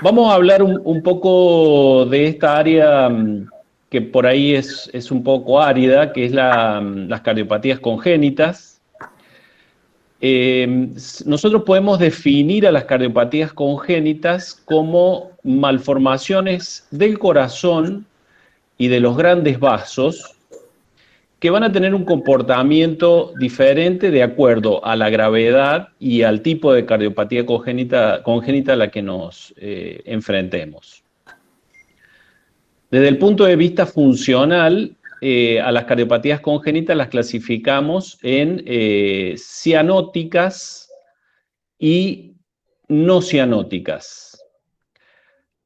Vamos a hablar un poco de esta área que por ahí es un poco árida, que es las cardiopatías congénitas. Nosotros podemos definir a las cardiopatías congénitas como malformaciones del corazón y de los grandes vasos que van a tener un comportamiento diferente de acuerdo a la gravedad y al tipo de cardiopatía congénita a la que nos enfrentemos. Desde el punto de vista funcional, a las cardiopatías congénitas las clasificamos en cianóticas y no cianóticas.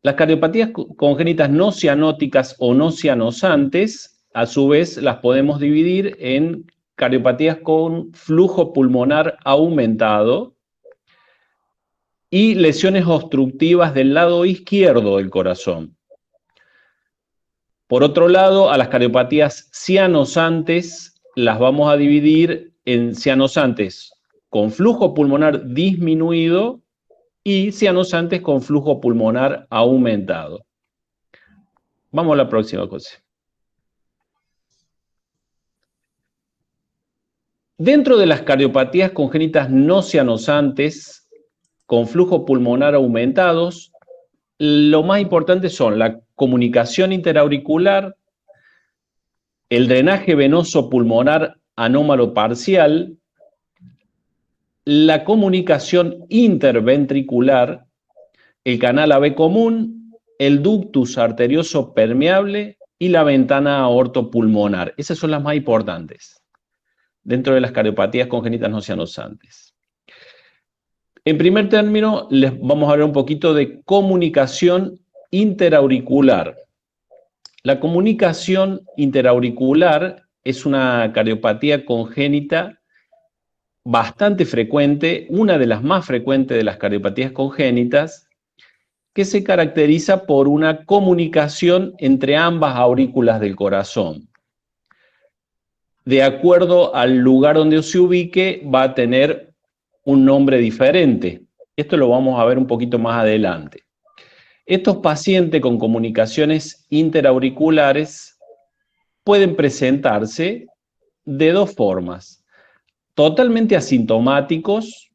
Las cardiopatías congénitas no cianóticas o no cianosantes, a su vez, las podemos dividir en cardiopatías con flujo pulmonar aumentado y lesiones obstructivas del lado izquierdo del corazón. Por otro lado, a las cardiopatías cianosantes las vamos a dividir en cianosantes con flujo pulmonar disminuido y cianosantes con flujo pulmonar aumentado. Vamos a la próxima cosa. Dentro de las cardiopatías congénitas no cianosantes con flujo pulmonar aumentados, lo más importante son la comunicación interauricular, el drenaje venoso pulmonar anómalo parcial, la comunicación interventricular, el canal AV común, el ductus arterioso permeable y la ventana aortopulmonar. Esas son las más importantes dentro de las cardiopatías congénitas no cianosantes. En primer término, les vamos a hablar un poquito de comunicación interauricular. La comunicación interauricular es una cardiopatía congénita bastante frecuente, una de las más frecuentes de las cardiopatías congénitas, que se caracteriza por una comunicación entre ambas aurículas del corazón. De acuerdo al lugar donde se ubique, va a tener un nombre diferente. Esto lo vamos a ver un poquito más adelante. Estos pacientes con comunicaciones interauriculares pueden presentarse de dos formas: totalmente asintomáticos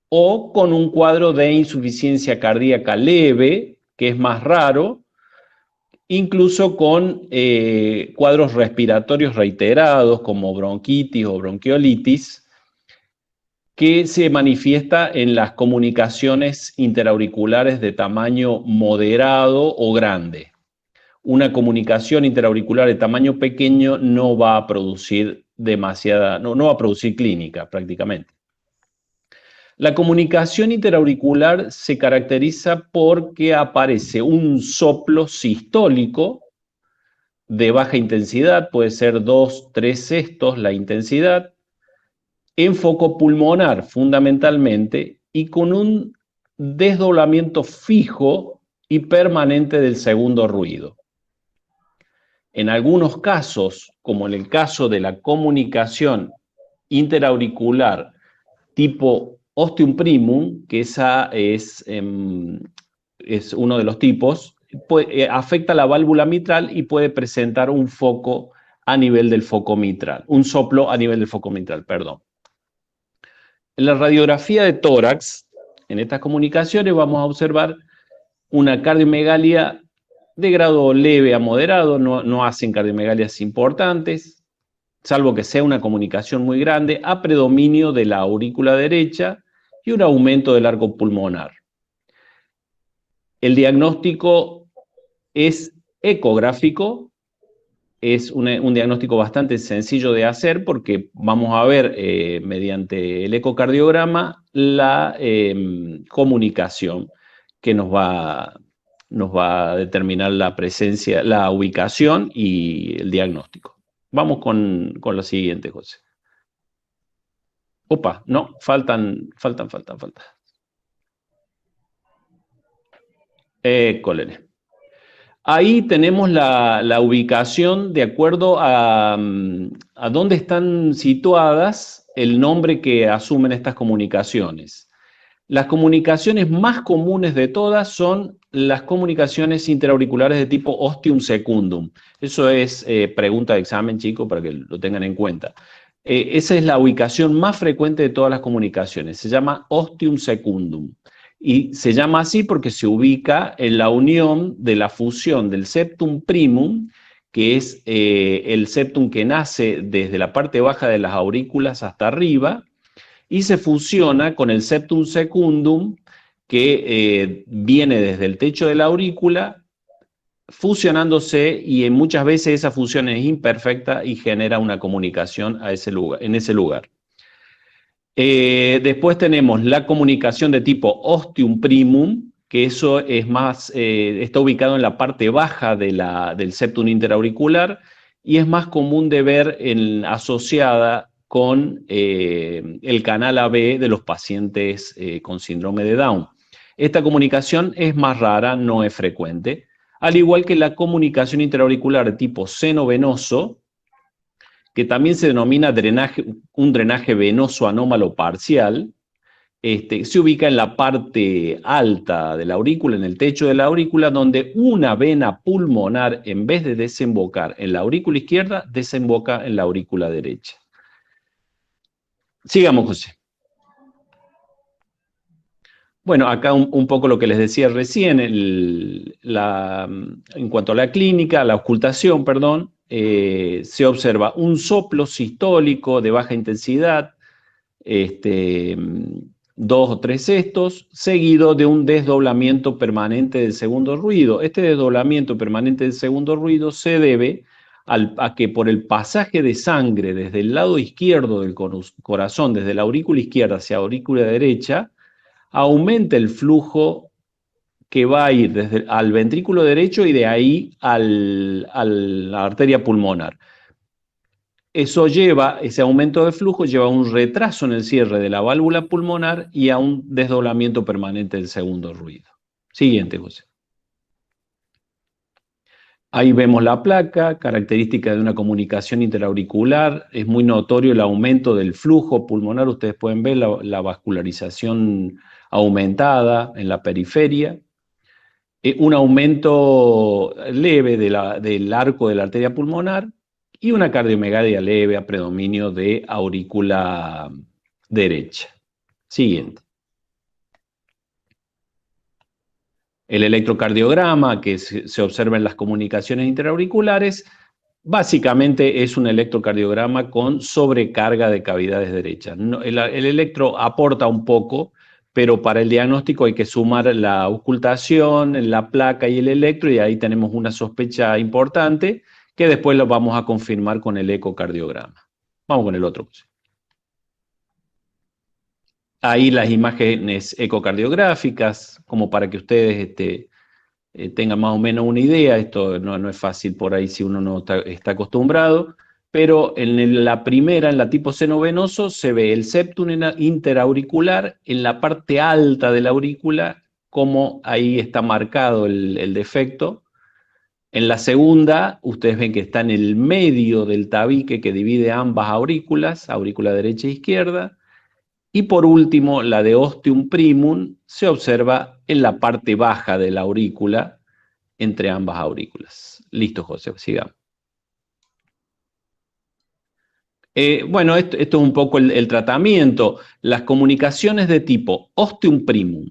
o con un cuadro de insuficiencia cardíaca leve, que es más raro, incluso con cuadros respiratorios reiterados como bronquitis o bronquiolitis, que se manifiesta en las comunicaciones interauriculares de tamaño moderado o grande. Una comunicación interauricular de tamaño pequeño no va a producir no va a producir clínica prácticamente. La comunicación interauricular se caracteriza porque aparece un soplo sistólico de baja intensidad, puede ser 2-3 sextos la intensidad, en foco pulmonar fundamentalmente y con un desdoblamiento fijo y permanente del segundo ruido. En algunos casos, como en el caso de la comunicación interauricular tipo ostium primum, que esa es uno de los tipos, afecta la válvula mitral y puede presentar un foco a nivel del foco mitral, un soplo a nivel del foco mitral, perdón. En la radiografía de tórax, en estas comunicaciones vamos a observar una cardiomegalia de grado leve a moderado, no hacen cardiomegalias importantes, salvo que sea una comunicación muy grande, a predominio de la aurícula derecha y un aumento del arco pulmonar. El diagnóstico es ecográfico, es un diagnóstico bastante sencillo de hacer porque vamos a ver mediante el ecocardiograma la comunicación que nos va a determinar la presencia, la ubicación y el diagnóstico. Vamos con lo siguiente, José. Opa, no, faltan. Cólera. Ahí tenemos la ubicación de acuerdo a dónde están situadas, el nombre que asumen estas comunicaciones. Las comunicaciones más comunes de todas son las comunicaciones interauriculares de tipo ostium secundum. Eso es pregunta de examen, chicos, para que lo tengan en cuenta. Esa es la ubicación más frecuente de todas las comunicaciones. Se llama ostium secundum. Y se llama así porque se ubica en la unión de la fusión del septum primum, que es el septum que nace desde la parte baja de las aurículas hasta arriba, y se fusiona con el septum secundum, que viene desde el techo de la aurícula, fusionándose, y muchas veces esa fusión es imperfecta y genera una comunicación en ese lugar. Después tenemos la comunicación de tipo ostium primum, que eso es más, está ubicado en la parte baja del septum interauricular y es más común de ver asociada con el canal AB de los pacientes con síndrome de Down. Esta comunicación es más rara, no es frecuente, al igual que la comunicación interauricular de tipo seno venoso, que también se denomina un drenaje venoso anómalo parcial. Se ubica en la parte alta de la aurícula, en el techo de la aurícula, donde una vena pulmonar, en vez de desembocar en la aurícula izquierda, desemboca en la aurícula derecha. Sigamos, José. Bueno, acá un poco lo que les decía recién, en cuanto a la clínica, la auscultación, perdón, se observa un soplo sistólico de baja intensidad, 2 o 3 sextos, seguido de un desdoblamiento permanente del segundo ruido. Este desdoblamiento permanente del segundo ruido se debe a que por el pasaje de sangre desde el lado izquierdo del corazón, desde la aurícula izquierda hacia la aurícula derecha, aumenta el flujo que va a ir desde al ventrículo derecho y de ahí a la arteria pulmonar. Eso lleva, ese aumento de flujo lleva a un retraso en el cierre de la válvula pulmonar y a un desdoblamiento permanente del segundo ruido. Siguiente, José. Ahí vemos la placa, característica de una comunicación interauricular. Es muy notorio el aumento del flujo pulmonar. Ustedes pueden ver la vascularización aumentada en la periferia. Un aumento leve del arco de la arteria pulmonar y una cardiomegalia leve a predominio de aurícula derecha. Siguiente. El electrocardiograma que se observa en las comunicaciones interauriculares básicamente es un electrocardiograma con sobrecarga de cavidades derechas. El electro aporta un poco, pero para el diagnóstico hay que sumar la auscultación, la placa y el electro, y ahí tenemos una sospecha importante que después lo vamos a confirmar con el ecocardiograma. Vamos con el otro. Ahí las imágenes ecocardiográficas, como para que ustedes tengan más o menos una idea. Esto no es fácil por ahí si uno no está acostumbrado, pero en la primera, en la tipo seno venoso, se ve el septum interauricular en la parte alta de la aurícula, como ahí está marcado el defecto. En la segunda, ustedes ven que está en el medio del tabique que divide ambas aurículas, aurícula derecha e izquierda. Y por último, la de ostium primum se observa en la parte baja de la aurícula, entre ambas aurículas. Listo, José, sigamos. Bueno, esto es un poco el tratamiento. Las comunicaciones de tipo ostium primum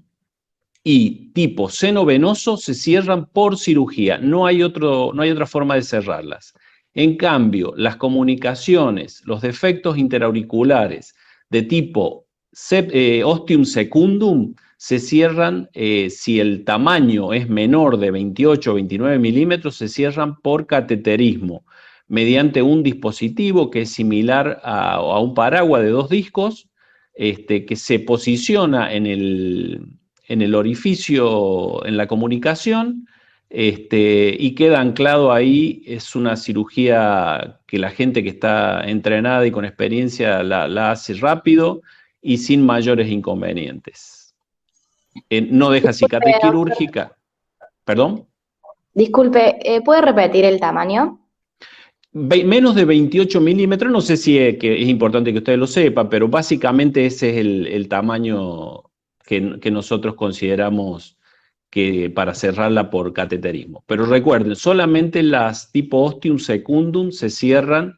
y tipo seno venoso se cierran por cirugía. No hay otra forma de cerrarlas. En cambio, las comunicaciones, los defectos interauriculares de tipo ostium secundum se cierran, si el tamaño es menor de 28 o 29 milímetros, se cierran por cateterismo, mediante un dispositivo que es similar a un paraguas de 2 discos, que se posiciona en el orificio, en la comunicación, y queda anclado ahí. Es una cirugía que la gente que está entrenada y con experiencia la hace rápido y sin mayores inconvenientes. No deja cicatriz quirúrgica. ¿Perdón? Disculpe, ¿puede repetir el tamaño? Menos de 28 milímetros, no sé si que es importante que ustedes lo sepan, pero básicamente ese es el tamaño que nosotros consideramos que para cerrarla por cateterismo. Pero recuerden, solamente las tipo ostium secundum se cierran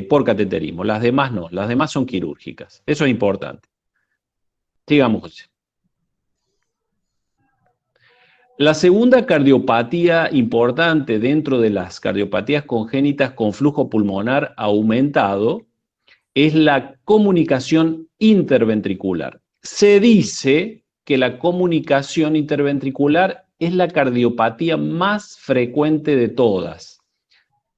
por cateterismo, las demás no, las demás son quirúrgicas. Eso es importante. Sigamos, José. La segunda cardiopatía importante dentro de las cardiopatías congénitas con flujo pulmonar aumentado es la comunicación interventricular. Se dice que la comunicación interventricular es la cardiopatía más frecuente de todas.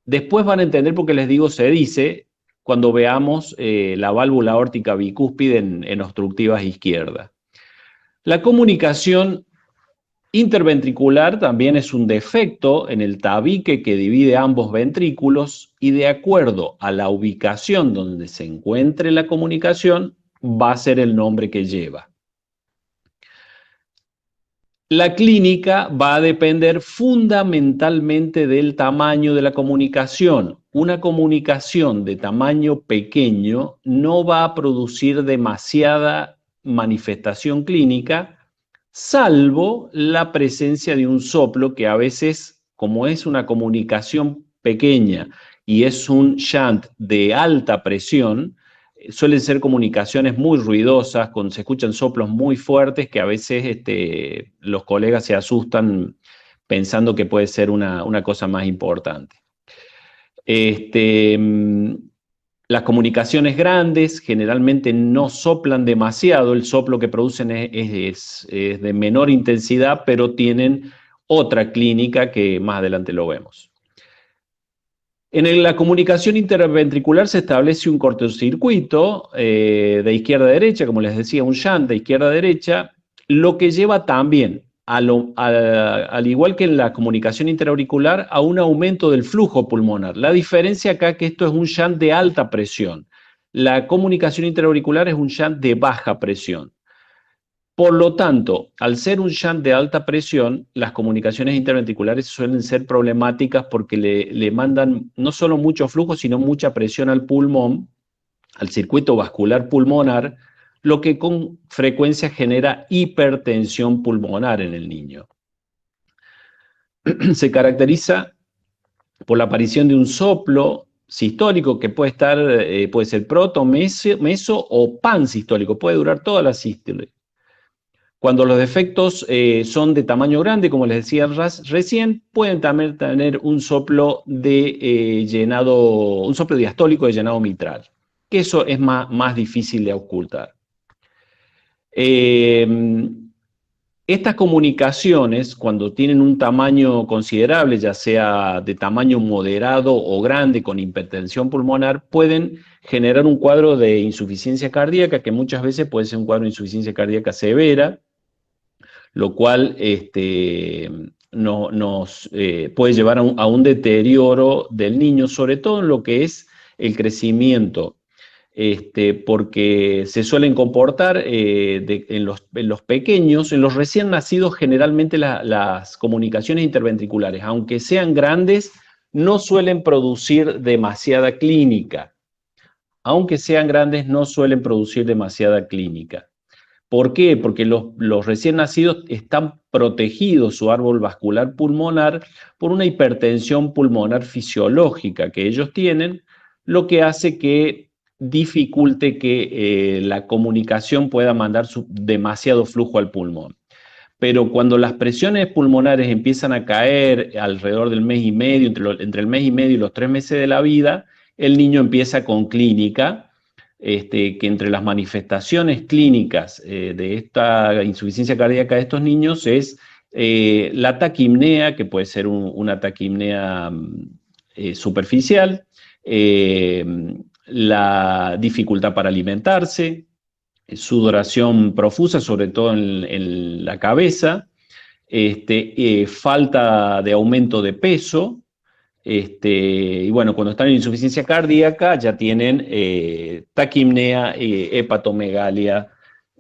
Después van a entender por qué les digo se dice cuando veamos la válvula aórtica bicúspide en obstructivas izquierda. La comunicación interventricular también es un defecto en el tabique que divide ambos ventrículos y de acuerdo a la ubicación donde se encuentre la comunicación va a ser el nombre que lleva. La clínica va a depender fundamentalmente del tamaño de la comunicación. Una comunicación de tamaño pequeño no va a producir demasiada manifestación clínica, salvo la presencia de un soplo que a veces, como es una comunicación pequeña y es un shunt de alta presión, suelen ser comunicaciones muy ruidosas, se escuchan soplos muy fuertes que a veces los colegas se asustan pensando que puede ser una cosa más importante. Las comunicaciones grandes generalmente no soplan demasiado, el soplo que producen es de menor intensidad, pero tienen otra clínica que más adelante lo vemos. En la comunicación interventricular se establece un cortocircuito de izquierda a derecha, como les decía, un shunt de izquierda a derecha, lo que lleva también, al igual que en la comunicación interauricular, a un aumento del flujo pulmonar. La diferencia acá es que esto es un shunt de alta presión. La comunicación interauricular es un shunt de baja presión. Por lo tanto, al ser un shunt de alta presión, las comunicaciones interventriculares suelen ser problemáticas porque le mandan no solo mucho flujo, sino mucha presión al pulmón, al circuito vascular pulmonar, lo que con frecuencia genera hipertensión pulmonar en el niño. Se caracteriza por la aparición de un soplo sistólico que puede ser proto, meso o pansistólico, puede durar toda la sístole. Cuando los defectos son de tamaño grande, como les decía recién, pueden también tener un soplo un soplo diastólico de llenado mitral, que eso es más difícil de ocultar. Estas comunicaciones, cuando tienen un tamaño considerable, ya sea de tamaño moderado o grande con hipertensión pulmonar, pueden generar un cuadro de insuficiencia cardíaca, que muchas veces puede ser un cuadro de insuficiencia cardíaca severa, lo cual nos puede llevar a un deterioro del niño, sobre todo en lo que es el crecimiento, porque se suelen comportar en los pequeños, en los recién nacidos, generalmente las comunicaciones interventriculares, aunque sean grandes, no suelen producir demasiada clínica. Aunque sean grandes, no suelen producir demasiada clínica. ¿Por qué? Porque los recién nacidos están protegidos, su árbol vascular pulmonar, por una hipertensión pulmonar fisiológica que ellos tienen, lo que hace que dificulte que la comunicación pueda mandar demasiado flujo al pulmón. Pero cuando las presiones pulmonares empiezan a caer alrededor del mes y medio, entre el mes y medio y los 3 meses de la vida, el niño empieza con clínica, que entre las manifestaciones clínicas de esta insuficiencia cardíaca de estos niños es la taquimnea, que puede ser una taquimnea superficial, la dificultad para alimentarse, sudoración profusa, sobre todo en la cabeza, falta de aumento de peso, y bueno, cuando están en insuficiencia cardíaca ya tienen taquimnea, hepatomegalia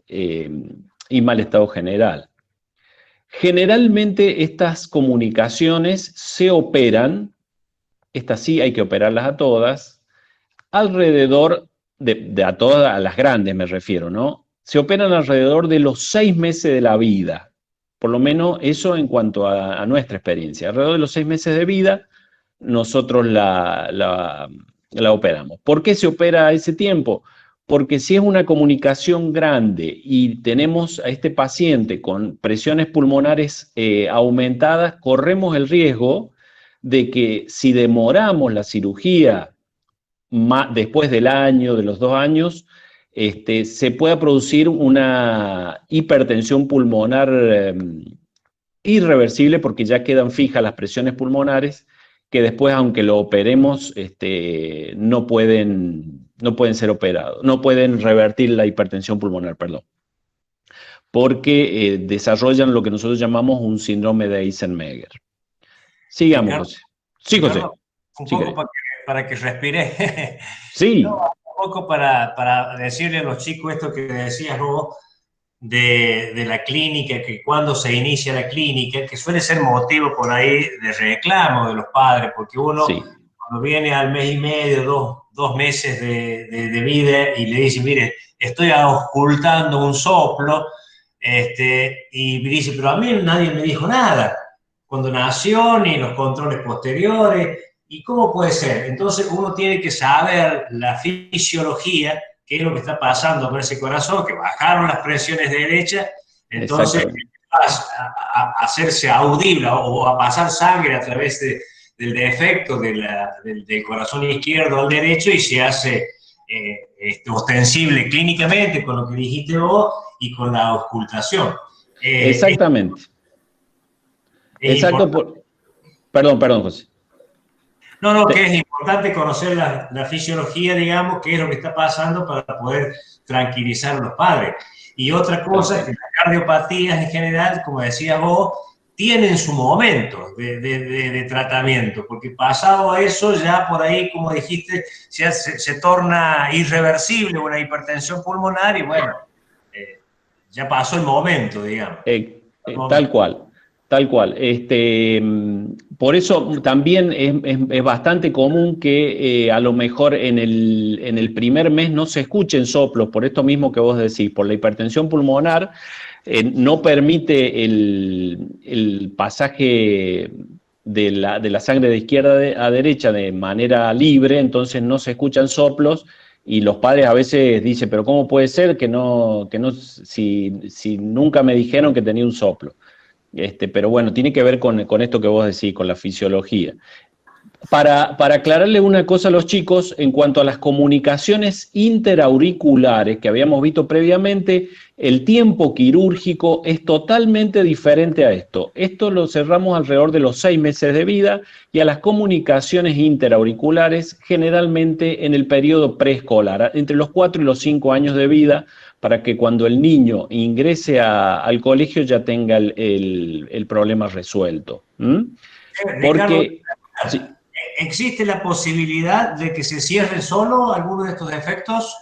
y mal estado general. Generalmente estas comunicaciones se operan, estas sí hay que operarlas a todas, alrededor a todas, a las grandes me refiero, ¿no? se operan alrededor de los 6 meses de la vida. Por lo menos eso en cuanto a nuestra experiencia. Alrededor de los 6 meses de vida, nosotros la operamos. ¿Por qué se opera a ese tiempo? Porque si es una comunicación grande y tenemos a este paciente con presiones pulmonares aumentadas, corremos el riesgo de que si demoramos la cirugía después del año, de los 2 años, se pueda producir una hipertensión pulmonar irreversible porque ya quedan fijas las presiones pulmonares que después, aunque lo operemos, no pueden ser operados, no pueden revertir la hipertensión pulmonar, perdón, porque desarrollan lo que nosotros llamamos un síndrome de Eisenmenger. Sigamos, Ricardo, José. Sí, José. un Sí, poco para que respire. sí. No, un poco para decirle a los chicos esto que decías vos de la clínica, que cuando se inicia la clínica, que suele ser motivo por ahí de reclamo de los padres, porque uno Sí. cuando viene al mes y medio, dos meses de vida y le dice, mire, estoy ocultando un soplo, y dice, pero a mí nadie me dijo nada cuando nació, ni los controles posteriores, ¿y cómo puede ser? Entonces uno tiene que saber la fisiología, qué es lo que está pasando con ese corazón, que bajaron las presiones derechas, entonces a hacerse audible o a pasar sangre a través del defecto del corazón izquierdo al derecho y se hace ostensible clínicamente con lo que dijiste vos y con la auscultación. Exactamente. Exacto. Perdón, José. No, que es importante conocer la fisiología, digamos, qué es lo que está pasando para poder tranquilizar a los padres. Y otra cosa es que las cardiopatías en general, como decías vos, tienen su momento de tratamiento, porque pasado eso ya por ahí, como dijiste, se torna irreversible una hipertensión pulmonar y bueno, ya pasó el momento, digamos. Tal cual. Tal cual. Por eso también es bastante común que a lo mejor en el primer mes no se escuchen soplos, por esto mismo que vos decís, por la hipertensión pulmonar, no permite el pasaje de la sangre de izquierda a derecha de manera libre, entonces no se escuchan soplos. Y los padres a veces dicen, pero ¿cómo puede ser que no si nunca me dijeron que tenía un soplo? Pero bueno, tiene que ver con esto que vos decís, con la fisiología. Para aclararle una cosa a los chicos, en cuanto a las comunicaciones interauriculares que habíamos visto previamente, el tiempo quirúrgico es totalmente diferente a esto. Esto lo cerramos alrededor de los 6 meses de vida y a las comunicaciones interauriculares generalmente en el periodo preescolar, entre los 4 y los 5 años de vida, para que cuando el niño ingrese al colegio ya tenga el problema resuelto. Porque... Sí. ¿Existe la posibilidad de que se cierre solo alguno de estos defectos?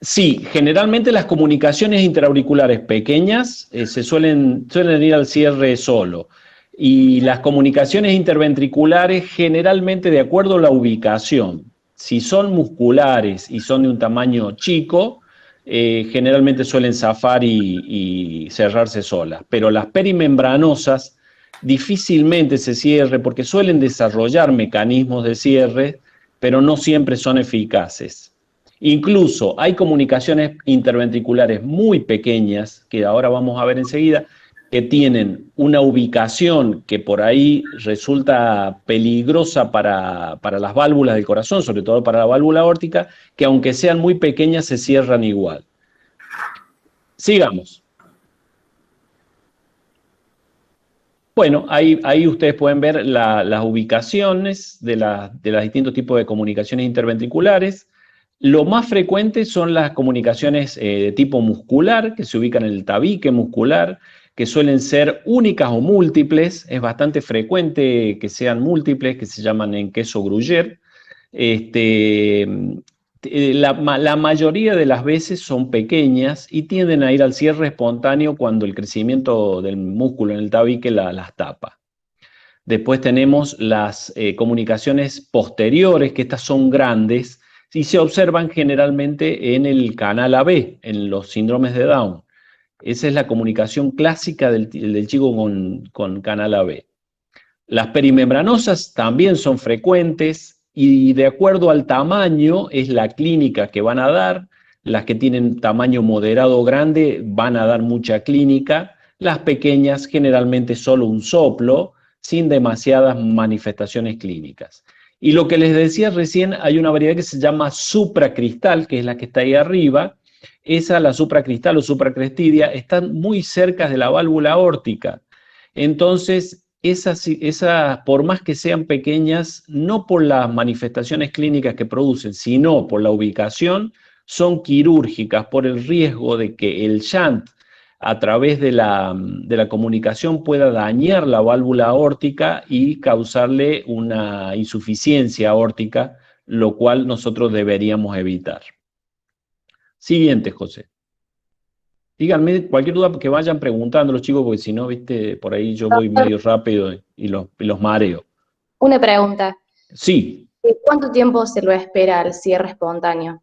Sí, generalmente las comunicaciones interauriculares pequeñas suelen ir al cierre solo. Y las comunicaciones interventriculares generalmente de acuerdo a la ubicación. Si son musculares y son de un tamaño chico, generalmente suelen zafar y cerrarse solas. Pero las perimembranosas difícilmente se cierre porque suelen desarrollar mecanismos de cierre, pero no siempre son eficaces. Incluso hay comunicaciones interventriculares muy pequeñas, que ahora vamos a ver enseguida, que tienen una ubicación que por ahí resulta peligrosa para las válvulas del corazón, sobre todo para la válvula aórtica, que aunque sean muy pequeñas se cierran igual. Sigamos. Bueno, ahí ustedes pueden ver las ubicaciones de los distintos tipos de comunicaciones interventriculares. Lo más frecuente son las comunicaciones de tipo muscular, que se ubican en el tabique muscular, que suelen ser únicas o múltiples. Es bastante frecuente que sean múltiples, que se llaman en queso Gruyère. La mayoría de las veces son pequeñas y tienden a ir al cierre espontáneo cuando el crecimiento del músculo en el tabique las tapa. Después tenemos las comunicaciones posteriores, que estas son grandes, y se observan generalmente en el canal AB, en los síndromes de Down. Esa es la comunicación clásica del chico con canal AB. Las perimembranosas también son frecuentes y de acuerdo al tamaño es la clínica que van a dar. Las que tienen tamaño moderado o grande van a dar mucha clínica. Las pequeñas generalmente solo un soplo, sin demasiadas manifestaciones clínicas. Y lo que les decía recién, hay una variedad que se llama supracristal, que es la que está ahí arriba. Esa, la supracristal o supracrestidia, están muy cerca de la válvula aórtica. Entonces, esas, por más que sean pequeñas, no por las manifestaciones clínicas que producen, sino por la ubicación, son quirúrgicas por el riesgo de que el shunt a través de la comunicación pueda dañar la válvula aórtica y causarle una insuficiencia aórtica, lo cual nosotros deberíamos evitar. Siguiente, José. Díganme cualquier duda que vayan preguntando los chicos, porque si no, viste, por ahí yo voy medio rápido y los mareo. Una pregunta. Sí. ¿Cuánto tiempo se lo espera al cierre espontáneo?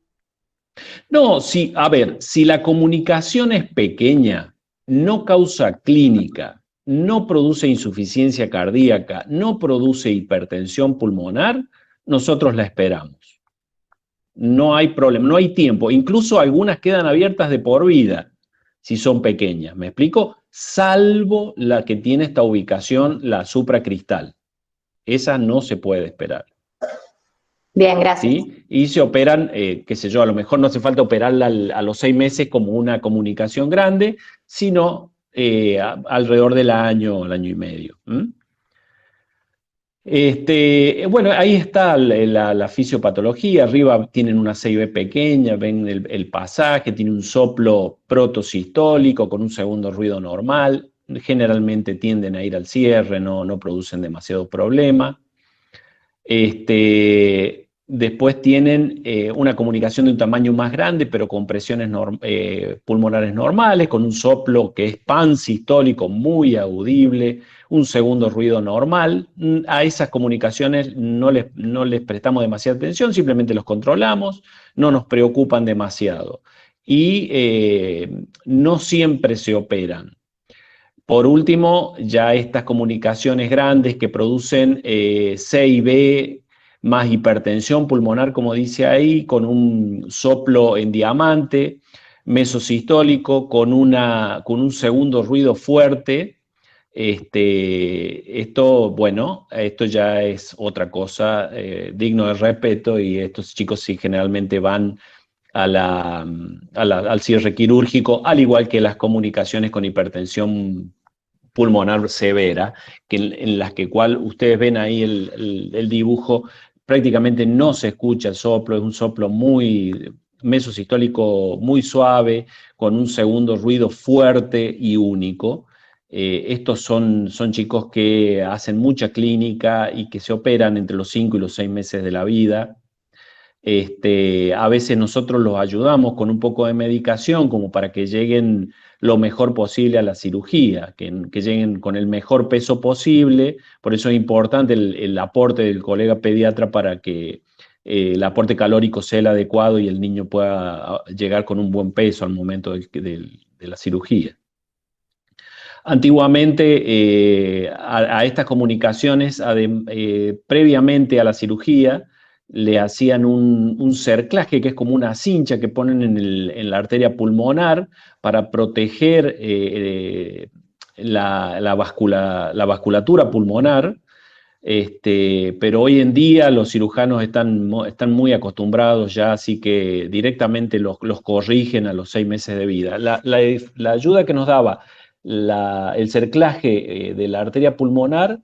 No, sí, a ver, si la comunicación es pequeña, no causa clínica, no produce insuficiencia cardíaca, no produce hipertensión pulmonar, nosotros la esperamos. No hay problema, no hay tiempo. Incluso algunas quedan abiertas de por vida si son pequeñas. ¿Me explico? Salvo la que tiene esta ubicación, la supracristal. Esa no se puede esperar. Bien, gracias. ¿Sí? Y se operan, qué sé yo, a lo mejor no hace falta operarla a los 6 meses como una comunicación grande, sino alrededor del año y medio. Bueno, ahí está la fisiopatología. Arriba tienen una CIB pequeña, ven el pasaje, tiene un soplo protosistólico con un segundo ruido normal. Generalmente tienden a ir al cierre, no producen demasiado problema. Después tienen una comunicación de un tamaño más grande, pero con presiones pulmonares normales, con un soplo que es pansistólico muy audible, un segundo ruido normal. A esas comunicaciones no les prestamos demasiada atención, simplemente los controlamos, no nos preocupan demasiado. Y no siempre se operan. Por último, ya estas comunicaciones grandes que producen C y B más hipertensión pulmonar, como dice ahí, con un soplo en diamante, mesosistólico, con un segundo ruido fuerte. Esto ya es otra cosa digno de respeto, y estos chicos sí generalmente van al cierre quirúrgico, al igual que las comunicaciones con hipertensión pulmonar severa, en las que ustedes ven ahí el dibujo, prácticamente no se escucha el soplo, es un soplo muy mesosistólico, muy suave, con un segundo ruido fuerte y único. Estos son chicos que hacen mucha clínica y que se operan entre los 5 y los 6 meses de la vida. A veces nosotros los ayudamos con un poco de medicación como para que lleguen lo mejor posible a la cirugía, que lleguen con el mejor peso posible. Por eso es importante el aporte del colega pediatra para que el aporte calórico sea el adecuado y el niño pueda llegar con un buen peso al momento de la cirugía. Antiguamente a estas comunicaciones, previamente a la cirugía, le hacían un cerclaje, que es como una cincha que ponen en la arteria pulmonar para proteger la vasculatura pulmonar. Pero hoy en día los cirujanos están muy acostumbrados ya, así que directamente los corrigen a los 6 meses de vida. La ayuda que nos daba el cerclaje de la arteria pulmonar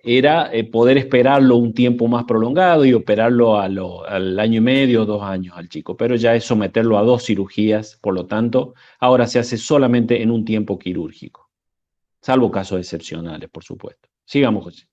era poder esperarlo un tiempo más prolongado y operarlo al año y medio, 2 años al chico, pero ya es someterlo a 2 cirugías, por lo tanto, ahora se hace solamente en un tiempo quirúrgico, salvo casos excepcionales, por supuesto. Sigamos, José.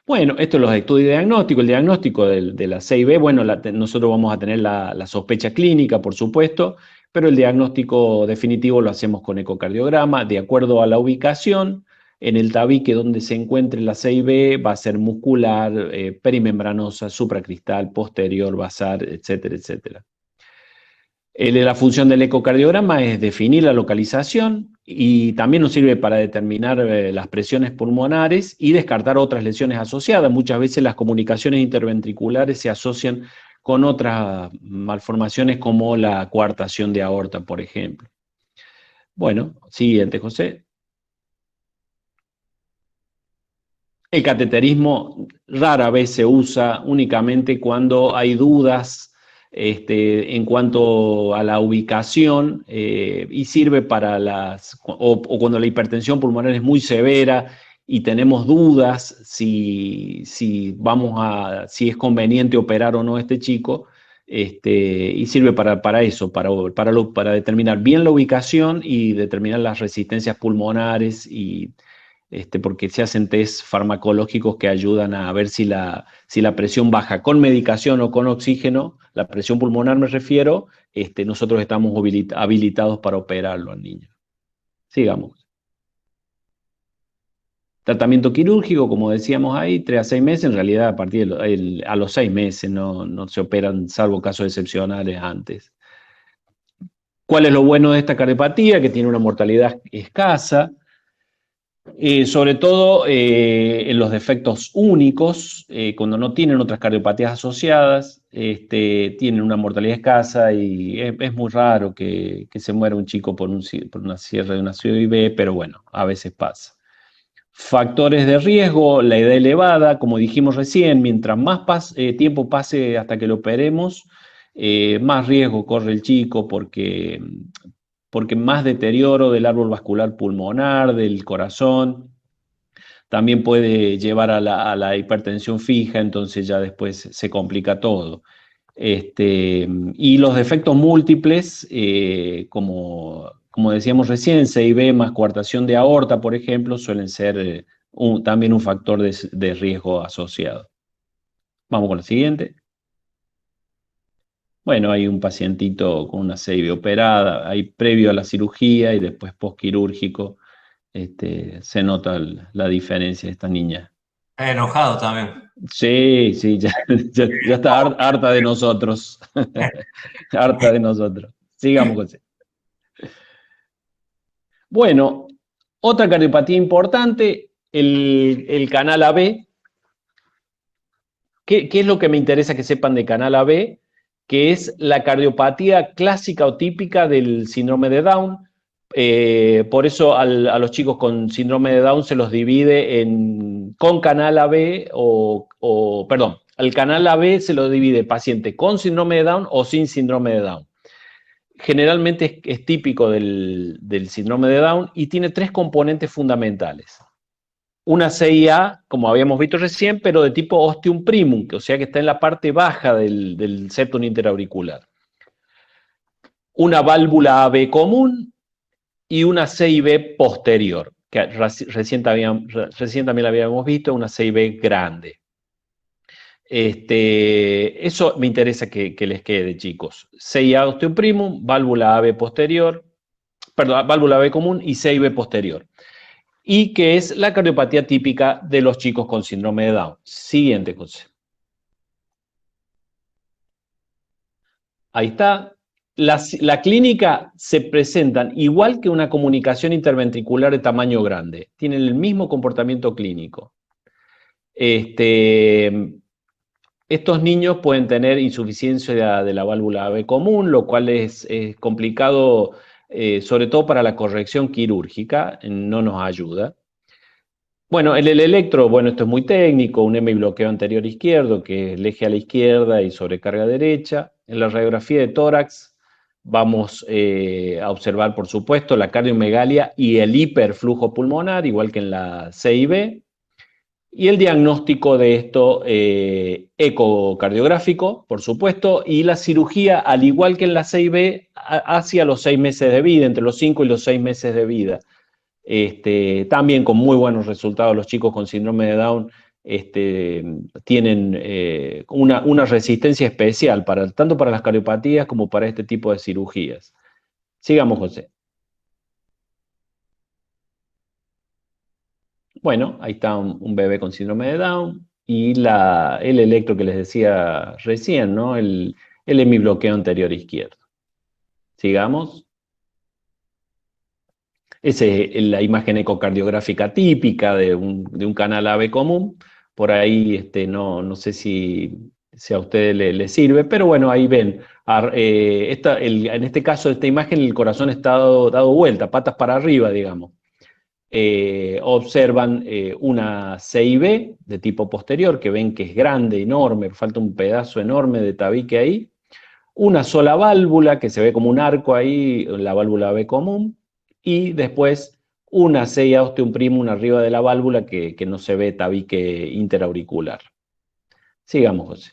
Bueno, esto es los estudios diagnósticos. El diagnóstico de la CIB, bueno, nosotros vamos a tener la sospecha clínica, por supuesto, pero el diagnóstico definitivo lo hacemos con ecocardiograma, de acuerdo a la ubicación. En el tabique donde se encuentre la CIB va a ser muscular, perimembranosa, supracristal, posterior, basal, etcétera, etcétera. La función del ecocardiograma es definir la localización y también nos sirve para determinar las presiones pulmonares y descartar otras lesiones asociadas. Muchas veces las comunicaciones interventriculares se asocian con otras malformaciones como la coartación de aorta, por ejemplo. Bueno, siguiente, José. El cateterismo rara vez se usa, únicamente cuando hay dudas en cuanto a la ubicación y sirve para o cuando la hipertensión pulmonar es muy severa y tenemos dudas si es conveniente operar o no a este chico, y sirve para eso, para determinar bien la ubicación y determinar las resistencias pulmonares porque se hacen test farmacológicos que ayudan a ver si la presión baja con medicación o con oxígeno, la presión pulmonar me refiero, nosotros estamos habilitados para operarlo al niño. Sigamos. Tratamiento quirúrgico, como decíamos ahí, 3 a 6 meses, en realidad a los 6 meses no se operan, salvo casos excepcionales antes. ¿Cuál es lo bueno de esta cardiopatía? Que tiene una mortalidad escasa. Sobre todo en los defectos únicos, cuando no tienen otras cardiopatías asociadas, tienen una mortalidad escasa y es muy raro que se muera un chico por una cierre de una CIB, pero bueno, a veces pasa. Factores de riesgo, la edad elevada, como dijimos recién, mientras más tiempo pase hasta que lo operemos, más riesgo corre el chico porque más deterioro del árbol vascular pulmonar, del corazón, también puede llevar a la hipertensión fija, entonces ya después se complica todo. Y los defectos múltiples, como decíamos recién, CIB más coartación de aorta, por ejemplo, suelen ser también un factor de riesgo asociado. Vamos con la siguiente. Bueno, hay un pacientito con una CIB operada, hay previo a la cirugía y después postquirúrgico. Se nota la diferencia de esta niña. Está enojado también. Sí, ya está harta de nosotros. Harta de nosotros. Sigamos, José. Bueno, otra cardiopatía importante, el canal AB. ¿Qué es lo que me interesa que sepan de canal AB? Que es la cardiopatía clásica o típica del síndrome de Down. Por eso a los chicos con síndrome de Down se los divide con canal AB perdón, al canal AB se lo divide paciente con síndrome de Down o sin síndrome de Down. Generalmente es típico del síndrome de Down y tiene 3 componentes fundamentales. Una CIA, como habíamos visto recién, pero de tipo ostium primum, o sea que está en la parte baja del septum interauricular. Una válvula AB común y una CIB posterior, que recién también la habíamos visto, una CIB grande. Eso me interesa que les quede, chicos. CIA ostium primum, válvula AB posterior, perdón, válvula AB común y CIB posterior. Y que es la cardiopatía típica de los chicos con síndrome de Down. Siguiente cosa. Ahí está. La clínica se presentan igual que una comunicación interventricular de tamaño grande. Tienen el mismo comportamiento clínico. Estos niños pueden tener insuficiencia de la válvula AB común, lo cual es complicado, sobre todo para la corrección quirúrgica, no nos ayuda. Bueno, el electro, bueno, esto es muy técnico, un M bloqueo anterior izquierdo, que es el eje a la izquierda y sobrecarga derecha. En la radiografía de tórax vamos a observar, por supuesto, la cardiomegalia y el hiperflujo pulmonar, igual que en la CIB. Y el diagnóstico de esto ecocardiográfico, por supuesto, y la cirugía, al igual que en la CIB, hacia los 6 meses de vida, entre los 5 y los 6 meses de vida. También con muy buenos resultados, los chicos con síndrome de Down tienen una resistencia especial, tanto para las cardiopatías como para este tipo de cirugías. Sigamos, José. Bueno, ahí está un bebé con síndrome de Down y el electro que les decía recién, ¿no? El hemibloqueo anterior izquierdo. Sigamos. Esa es la imagen ecocardiográfica típica de un canal AV común. Por ahí no sé si a ustedes les sirve, pero bueno, ahí ven. En este caso, esta imagen, el corazón está dado vuelta, patas para arriba, digamos. Observan una CIB de tipo posterior, que ven que es grande, enorme, falta un pedazo enorme de tabique ahí. Una sola válvula, que se ve como un arco ahí, la válvula B común, y después una CIA ostium primum arriba de la válvula que no se ve tabique interauricular. Sigamos, José.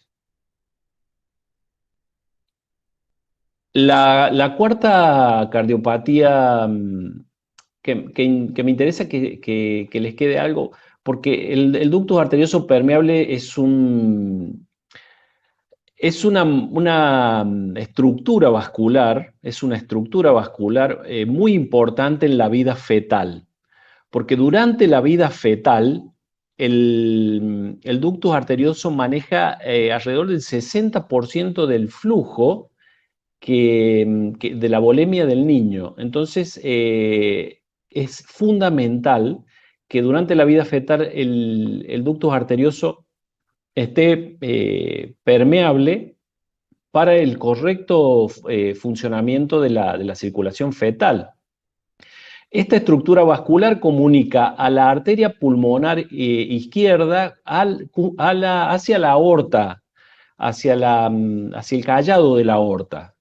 La cuarta cardiopatía que me interesa que les quede algo, porque el ductus arterioso permeable es una estructura vascular, muy importante en la vida fetal, porque durante la vida fetal el ductus arterioso maneja alrededor del 60% del flujo de la volemia del niño. Entonces, es fundamental que durante la vida fetal el ductus arterioso esté permeable para el correcto funcionamiento de la circulación fetal. Esta estructura vascular comunica a la arteria pulmonar izquierda hacia la aorta, hacia el callado de la aorta.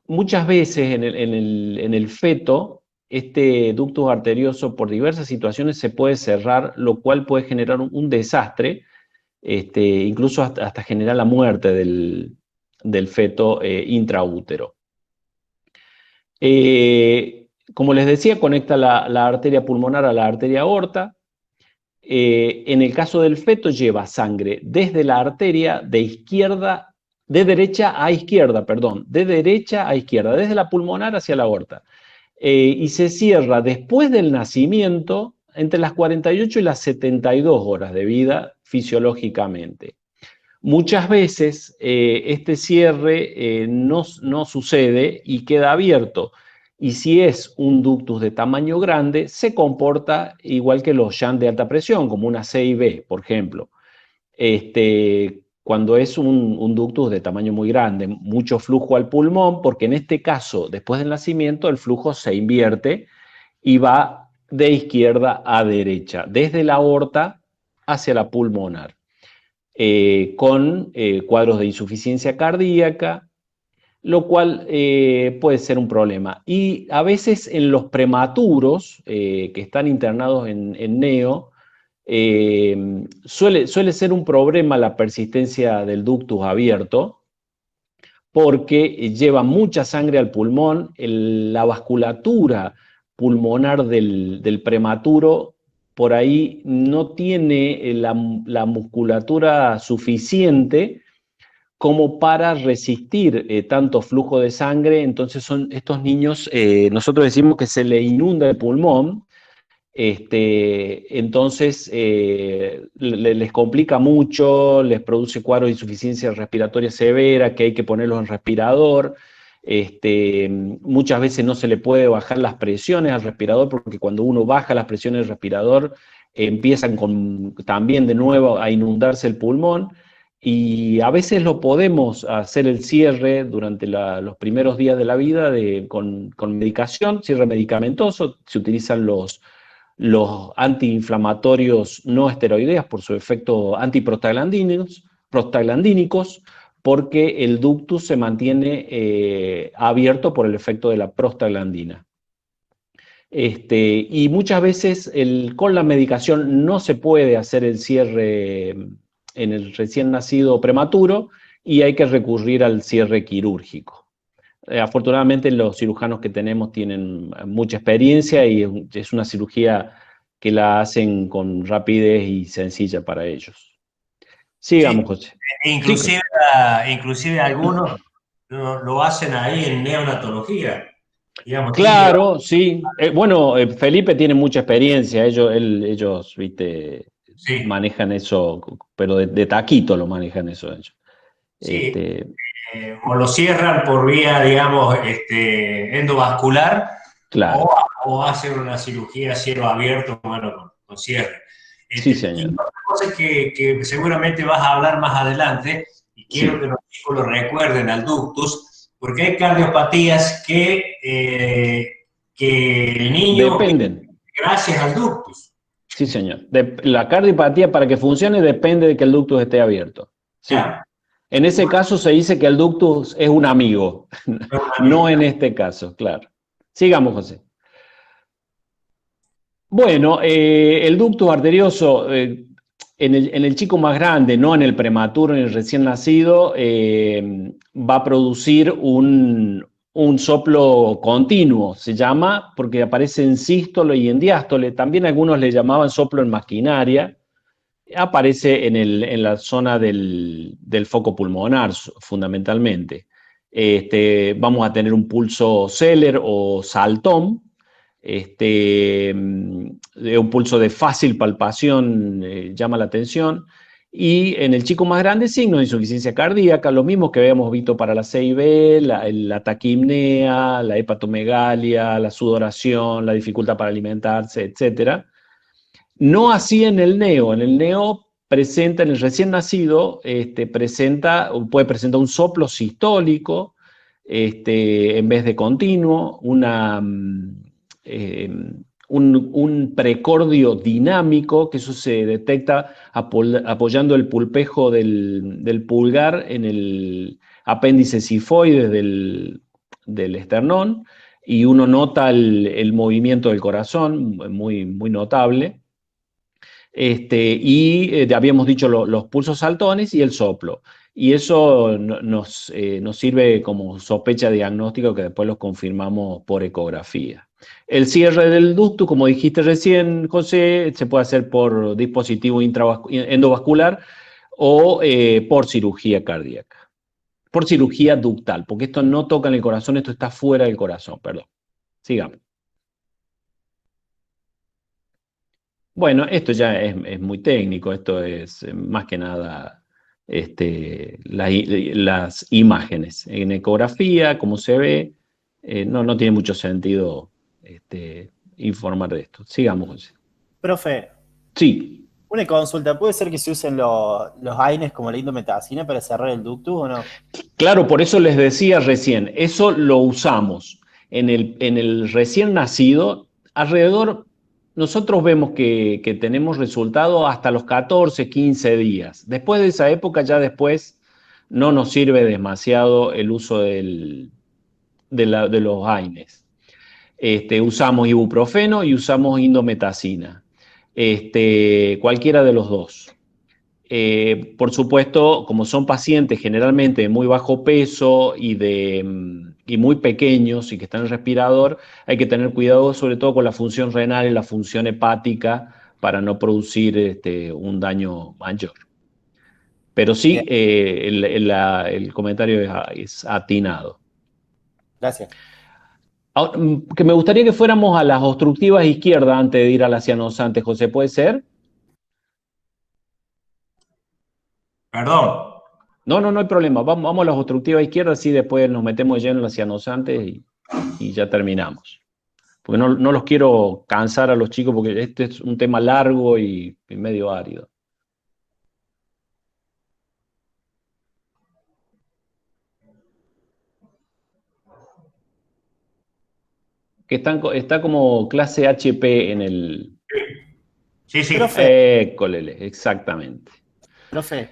Muchas veces en el feto, este ductus arterioso por diversas situaciones se puede cerrar, lo cual puede generar un desastre, incluso hasta generar la muerte del feto intraútero. Como les decía, conecta la arteria pulmonar a la arteria aorta. En el caso del feto lleva sangre desde la arteria de derecha a izquierda, desde la pulmonar hacia la aorta. Y se cierra después del nacimiento entre las 48 y las 72 horas de vida fisiológicamente. Muchas veces este cierre no sucede y queda abierto. Y si es un ductus de tamaño grande, se comporta igual que los shunt de alta presión, como una CIB, por ejemplo. Cuando es un ductus de tamaño muy grande, mucho flujo al pulmón, porque en este caso, después del nacimiento, el flujo se invierte y va de izquierda a derecha, desde la aorta hacia la pulmonar. Con cuadros de insuficiencia cardíaca, lo cual puede ser un problema. Y a veces en los prematuros que están internados en neo, suele ser un problema la persistencia del ductus abierto, porque lleva mucha sangre al pulmón, la vasculatura pulmonar del prematuro por ahí no tiene la musculatura suficiente como para resistir tanto flujo de sangre. Entonces son estos niños, nosotros decimos que se le inunda el pulmón, entonces les complica mucho, les produce cuadros de insuficiencia respiratoria severa, que hay que ponerlos en respirador. Muchas veces no se le puede bajar las presiones al respirador, porque cuando uno baja las presiones del respirador empiezan también de nuevo a inundarse el pulmón. Y a veces lo podemos hacer el cierre durante los primeros días de la vida con medicación, cierre medicamentoso. Se utilizan los antiinflamatorios no esteroideos por su efecto prostaglandínicos, porque el ductus se mantiene abierto por el efecto de la prostaglandina. Y muchas veces con la medicación no se puede hacer el cierre en el recién nacido prematuro y hay que recurrir al cierre quirúrgico. Afortunadamente los cirujanos que tenemos tienen mucha experiencia y es una cirugía que la hacen con rapidez y sencilla para ellos. Sigamos, José. Inclusive algunos lo hacen ahí en neonatología. digamos. Claro, sí. Bueno, Felipe tiene mucha experiencia. Ellos, viste, Sí, manejan eso, pero de taquito lo manejan eso ellos. sí. Este, O lo cierran por vía, digamos, endovascular, claro. o hacen una cirugía a cielo abierto, bueno, con cierre. Sí, Y señor. otra cosa que seguramente vas a hablar más adelante, y quiero que Sí. los chicos lo recuerden al ductus, porque hay cardiopatías que el niño, Dependen. gracias al ductus. Sí, señor. La cardiopatía para que funcione depende de que el ductus esté abierto. Sí. ¿Ya? En ese caso se dice que el ductus es un amigo, no en este caso, claro. Sigamos, José. Bueno, el ductus arterioso en el chico más grande, no en el prematuro, en el recién nacido, va a producir un soplo continuo, se llama, porque aparece en sístole y en diástole. También algunos le llamaban soplo en maquinaria. Aparece en la zona del foco pulmonar, fundamentalmente. Vamos a tener un pulso Zeller o Saltón, un pulso de fácil palpación llama la atención, y en el chico más grande signos de insuficiencia cardíaca, los mismos que habíamos visto para la CIB, la taquipnea, la hepatomegalia, la sudoración, la dificultad para alimentarse, etc. No así en el neo. En el neo presenta, en el recién nacido, puede presentar un soplo sistólico en vez de continuo, eh, un precordio dinámico, que eso se detecta apoyando el pulpejo del pulgar en el apéndice sifoide del esternón, y uno nota el movimiento del corazón, muy, muy notable. Habíamos dicho los pulsos saltones y el soplo. Y eso nos sirve como sospecha diagnóstica, que después los confirmamos por ecografía. El cierre del ductus, como dijiste recién, José, se puede hacer por dispositivo endovascular o por cirugía cardíaca. Por cirugía ductal, porque esto no toca en el corazón, esto está fuera del corazón, perdón. Sigamos. Bueno, esto ya es muy técnico, esto es más que nada las imágenes. En ecografía, como se ve, no tiene mucho sentido informar de esto. Sigamos, José. Profe, Sí, una consulta. ¿Puede ser que se usen los AINES como la indometacina para cerrar el ductus o no? claro, por eso les decía recién, eso lo usamos en el recién nacido, alrededor, nosotros vemos que tenemos resultados hasta los 14, 15 días. Después de esa época, ya después no nos sirve demasiado el uso de los AINES. Usamos ibuprofeno y usamos indometacina, cualquiera de los dos. Por supuesto, como son pacientes generalmente de muy bajo peso y muy pequeños y que están en respirador, hay que tener cuidado sobre todo con la función renal y la función hepática para no producir un daño mayor. Pero sí, Bien, el comentario es atinado. gracias. Ahora, que me gustaría que fuéramos a las obstructivas izquierdas antes de ir a las cianosantes, José, ¿puede ser? Perdón. No hay problema. Vamos a las obstructivas izquierdas, así después nos metemos lleno en las cianosantes y ya terminamos. Porque no los quiero cansar a los chicos, porque este es un tema largo y medio árido. Que está como clase HP en el... Sí, sí. Profe, Colele, exactamente. profe,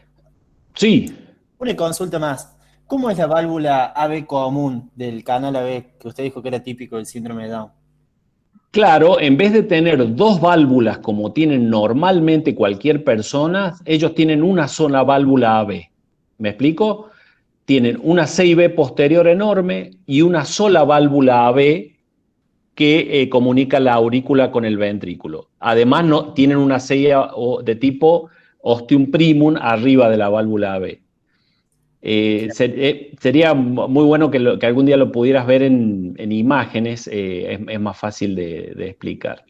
Sí, una consulta más. ¿Cómo es la válvula AB común del canal AB que usted dijo que era típico del síndrome de Down? claro, en vez de tener dos válvulas como tienen normalmente cualquier persona, ellos tienen una sola válvula AB. ¿Me explico? Tienen una CIB posterior enorme y una sola válvula AB que comunica la aurícula con el ventrículo. Además, tienen una sella de tipo ostium primum arriba de la válvula AB. Sería muy bueno que algún día lo pudieras ver en imágenes, es más fácil de explicar,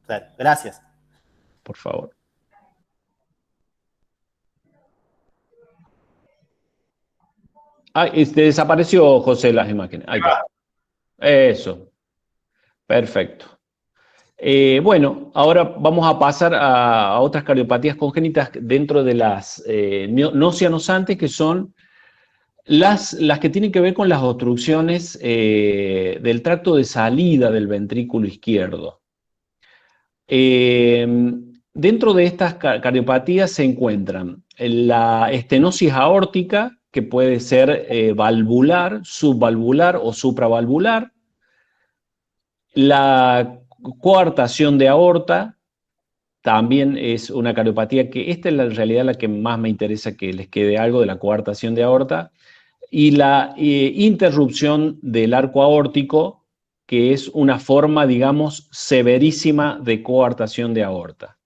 Claro, gracias. por favor. Ah, desapareció, José, las imágenes. Ahí está. Eso, perfecto. Bueno, ahora vamos a pasar a otras cardiopatías congénitas dentro de las no cianosantes, que son las que tienen que ver con las obstrucciones del tracto de salida del ventrículo izquierdo. Dentro de estas cardiopatías se encuentran la estenosis aórtica, que puede ser valvular, subvalvular o supravalvular, la coartación de aorta, también es una cardiopatía que esta es en realidad la que más me interesa que les quede algo de la coartación de aorta, y la interrupción del arco aórtico, que es una forma, digamos, severísima de coartación de aorta.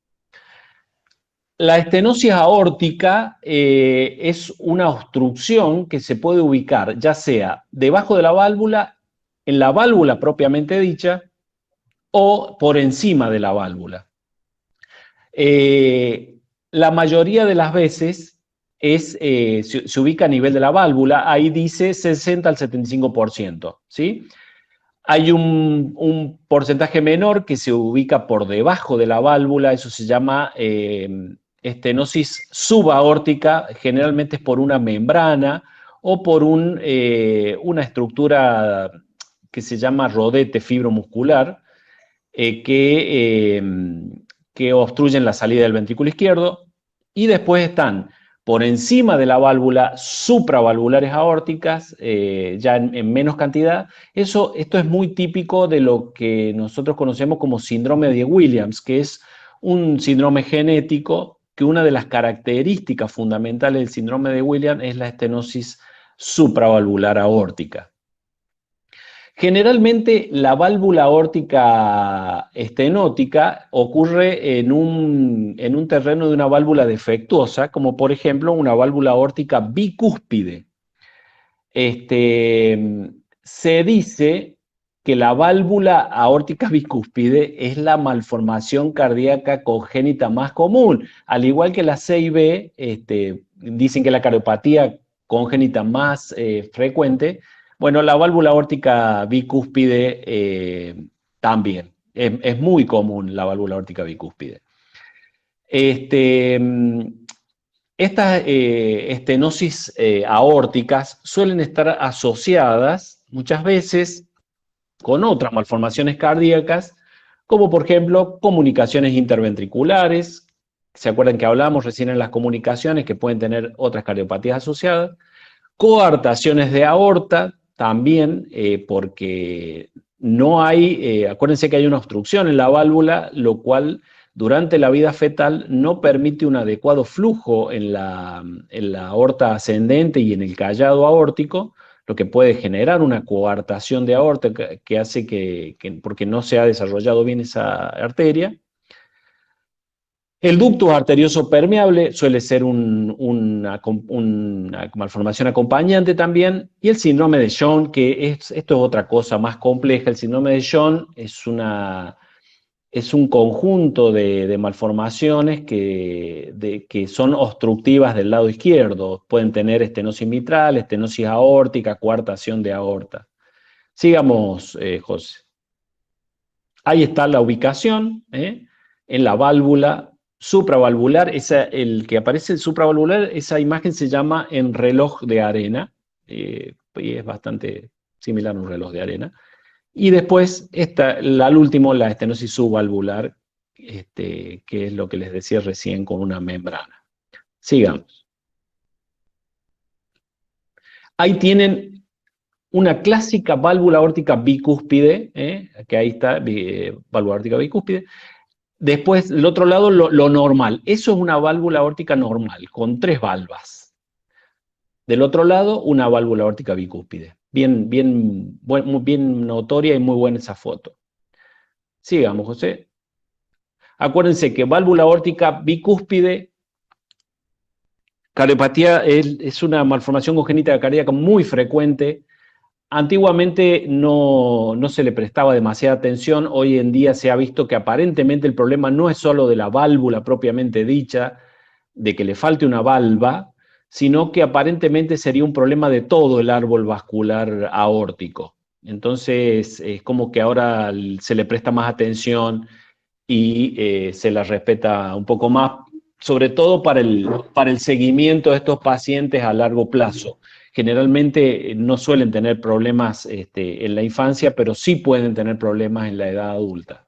La estenosis aórtica es una obstrucción que se puede ubicar ya sea debajo de la válvula, en la válvula propiamente dicha, o por encima de la válvula. La mayoría de las veces se ubica a nivel de la válvula, ahí dice 60 al 75%, ¿sí? Hay un porcentaje menor que se ubica por debajo de la válvula, eso se llama estenosis subaórtica, generalmente es por una membrana o por una estructura que se llama rodete fibromuscular, que obstruyen la salida del ventrículo izquierdo, y después están por encima de la válvula supravalvulares aórticas, ya en menos cantidad. Esto es muy típico de lo que nosotros conocemos como síndrome de Williams, que es un síndrome genético, que una de las características fundamentales del síndrome de Williams es la estenosis supravalvular aórtica. Generalmente la válvula aórtica estenótica ocurre en un terreno de una válvula defectuosa, como por ejemplo una válvula aórtica bicúspide. Se dice que la válvula aórtica bicúspide es la malformación cardíaca congénita más común, al igual que la CIB, dicen que es la cardiopatía congénita más frecuente. Bueno, la válvula aórtica bicúspide también. Es muy común la válvula aórtica bicúspide. Estas estenosis aórticas suelen estar asociadas muchas veces con otras malformaciones cardíacas, como por ejemplo comunicaciones interventriculares. ¿Se acuerdan que hablamos recién en las comunicaciones que pueden tener otras cardiopatías asociadas? Coartaciones de aorta, también porque no hay, acuérdense que hay una obstrucción en la válvula, lo cual durante la vida fetal no permite un adecuado flujo en la aorta ascendente y en el callado aórtico, lo que puede generar una coartación de aorta que hace porque no se ha desarrollado bien esa arteria. El ducto arterioso permeable suele ser una malformación acompañante también, y el síndrome de Jones, esto es otra cosa más compleja. El síndrome de Jones es un conjunto de malformaciones que son obstructivas del lado izquierdo. Pueden tener estenosis mitral, estenosis aórtica, coartación de aorta. Sigamos, José. Ahí está la ubicación, en la válvula supravalvular. El que aparece el supravalvular, esa imagen se llama en reloj de arena, y es bastante similar a un reloj de arena. Y después, al último, la estenosis subvalvular, que es lo que les decía recién con una membrana. Sigamos. Ahí tienen una clásica válvula aórtica bicúspide, que ahí está, válvula aórtica bicúspide. Después, del otro lado, lo normal. Eso es una válvula aórtica normal, con 3 valvas. Del otro lado, una válvula aórtica bicúspide. Muy bien notoria y muy buena esa foto. Sigamos, José. Acuérdense que válvula aórtica bicúspide Cardiopatía es una malformación congénita cardíaca muy frecuente. Antiguamente no se le prestaba demasiada atención. Hoy en día se ha visto que aparentemente el problema no es solo de la válvula propiamente dicha, de que le falte una valva, sino que aparentemente sería un problema de todo el árbol vascular aórtico. Entonces, es como que ahora se le presta más atención y se la respeta un poco más, sobre todo para el seguimiento de estos pacientes a largo plazo. Generalmente no suelen tener problemas en la infancia, pero sí pueden tener problemas en la edad adulta.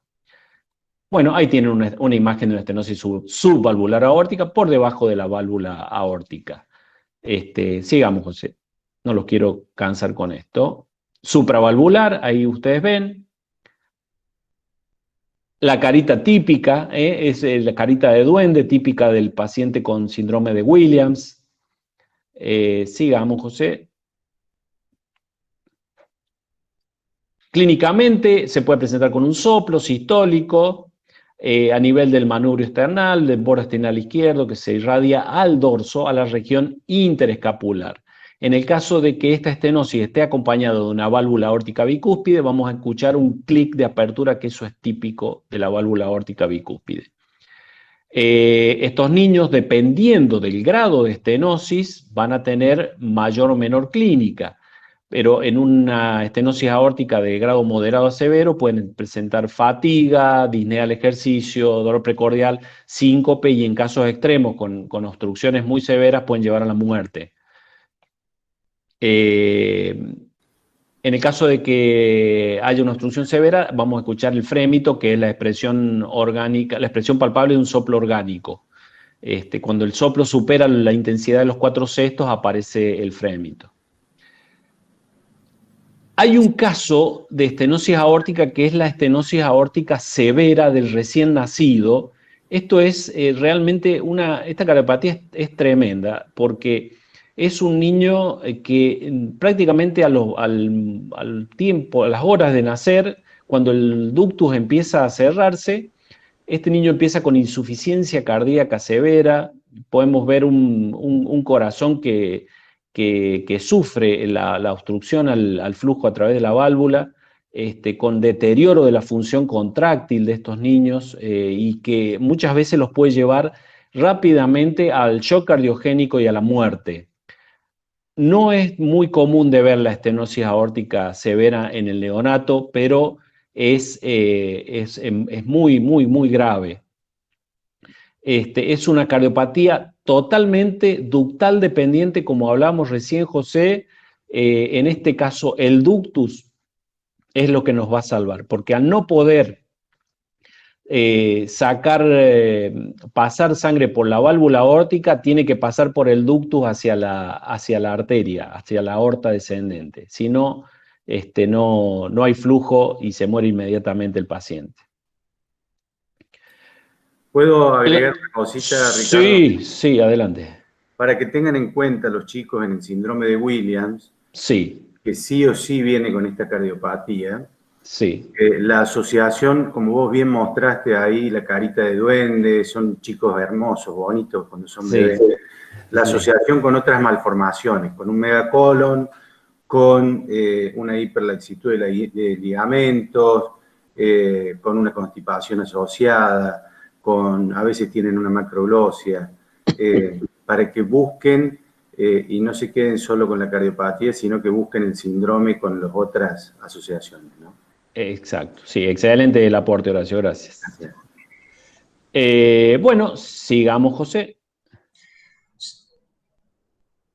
Bueno, ahí tienen una imagen de una estenosis subvalvular aórtica por debajo de la válvula aórtica. Sigamos, José. No los quiero cansar con esto. Supravalvular, ahí ustedes ven. La carita típica, es la carita de duende típica del paciente con síndrome de Williams. Sigamos, José. Clínicamente se puede presentar con un soplo sistólico a nivel del manubrio esternal, del borde esternal izquierdo, que se irradia al dorso, a la región interescapular. En el caso de que esta estenosis esté acompañada de una válvula aórtica bicúspide, vamos a escuchar un clic de apertura, que eso es típico de la válvula aórtica bicúspide. Estos niños, dependiendo del grado de estenosis, van a tener mayor o menor clínica, pero en una estenosis aórtica de grado moderado a severo pueden presentar fatiga, disnea al ejercicio, dolor precordial, síncope, y en casos extremos con obstrucciones muy severas pueden llevar a la muerte. En el caso de que haya una obstrucción severa, vamos a escuchar el frémito, que es la expresión orgánica, la expresión palpable de un soplo orgánico. Cuando el soplo supera la intensidad de los 4/6, aparece el frémito. Hay un caso de estenosis aórtica que es la estenosis aórtica severa del recién nacido. Esto es realmente esta cardiopatía es tremenda, porque es un niño que prácticamente al tiempo, a las horas de nacer, cuando el ductus empieza a cerrarse, este niño empieza con insuficiencia cardíaca severa. Podemos ver un corazón que sufre la obstrucción al flujo a través de la válvula, con deterioro de la función contráctil de estos niños, y que muchas veces los puede llevar rápidamente al shock cardiogénico y a la muerte. No es muy común de ver la estenosis aórtica severa en el neonato, pero es muy, muy, muy grave. Es una cardiopatía totalmente ductal dependiente, como hablamos recién, José. En este caso, el ductus es lo que nos va a salvar, porque al no poder pasar sangre por la válvula aórtica, tiene que pasar por el ductus hacia la arteria, hacia la aorta descendente. Si no, no hay flujo y se muere inmediatamente el paciente. ¿Puedo agregar una cosita, Ricardo? Sí, adelante. Para que tengan en cuenta los chicos en el síndrome de Williams, sí, que sí o sí viene con esta cardiopatía. Sí. La asociación, como vos bien mostraste ahí, la carita de duende, son chicos hermosos, bonitos cuando son bebés. La asociación con otras malformaciones, con un megacolon, con una hiperlaxitud de ligamentos, con una constipación asociada, a veces tienen una macroglossia, para que busquen y no se queden solo con la cardiopatía, sino que busquen el síndrome con las otras asociaciones, ¿no? Exacto, sí, excelente el aporte, Horacio, gracias. Bueno, sigamos, José.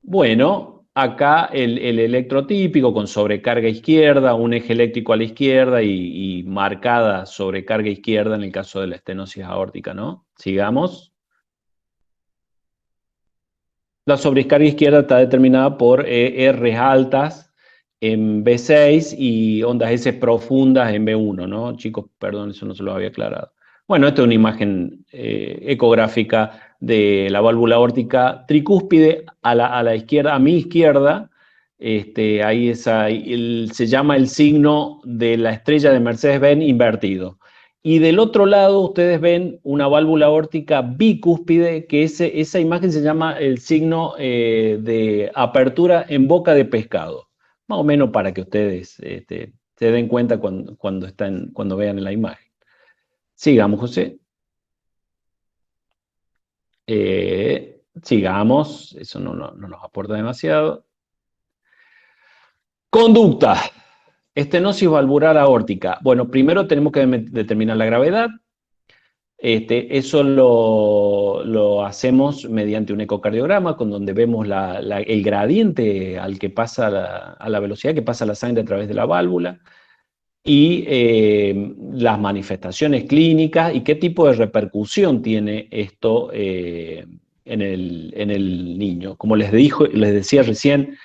Bueno, acá el electrotípico con sobrecarga izquierda, un eje eléctrico a la izquierda y marcada sobrecarga izquierda en el caso de la estenosis aórtica, ¿no? Sigamos. La sobrecarga izquierda está determinada por R altas en B6 y ondas S profundas en B1, ¿no? Chicos, perdón, eso no se lo había aclarado. Bueno, esta es una imagen ecográfica de la válvula aórtica tricúspide a la izquierda, a mi izquierda. Ahí se llama el signo de la estrella de Mercedes-Benz invertido. Y del otro lado ustedes ven una válvula aórtica bicúspide, que esa imagen se llama el signo de apertura en boca de pescado. Más o menos para que ustedes se den cuenta cuando vean la imagen. Sigamos, José. Sigamos, eso no nos aporta demasiado. Conducta. Estenosis valvular aórtica. Bueno, primero tenemos que determinar la gravedad. Eso lo hacemos mediante un ecocardiograma, con donde vemos el gradiente al que pasa a la velocidad que pasa la sangre a través de la válvula, y las manifestaciones clínicas y qué tipo de repercusión tiene esto en el niño. Como les decía recién,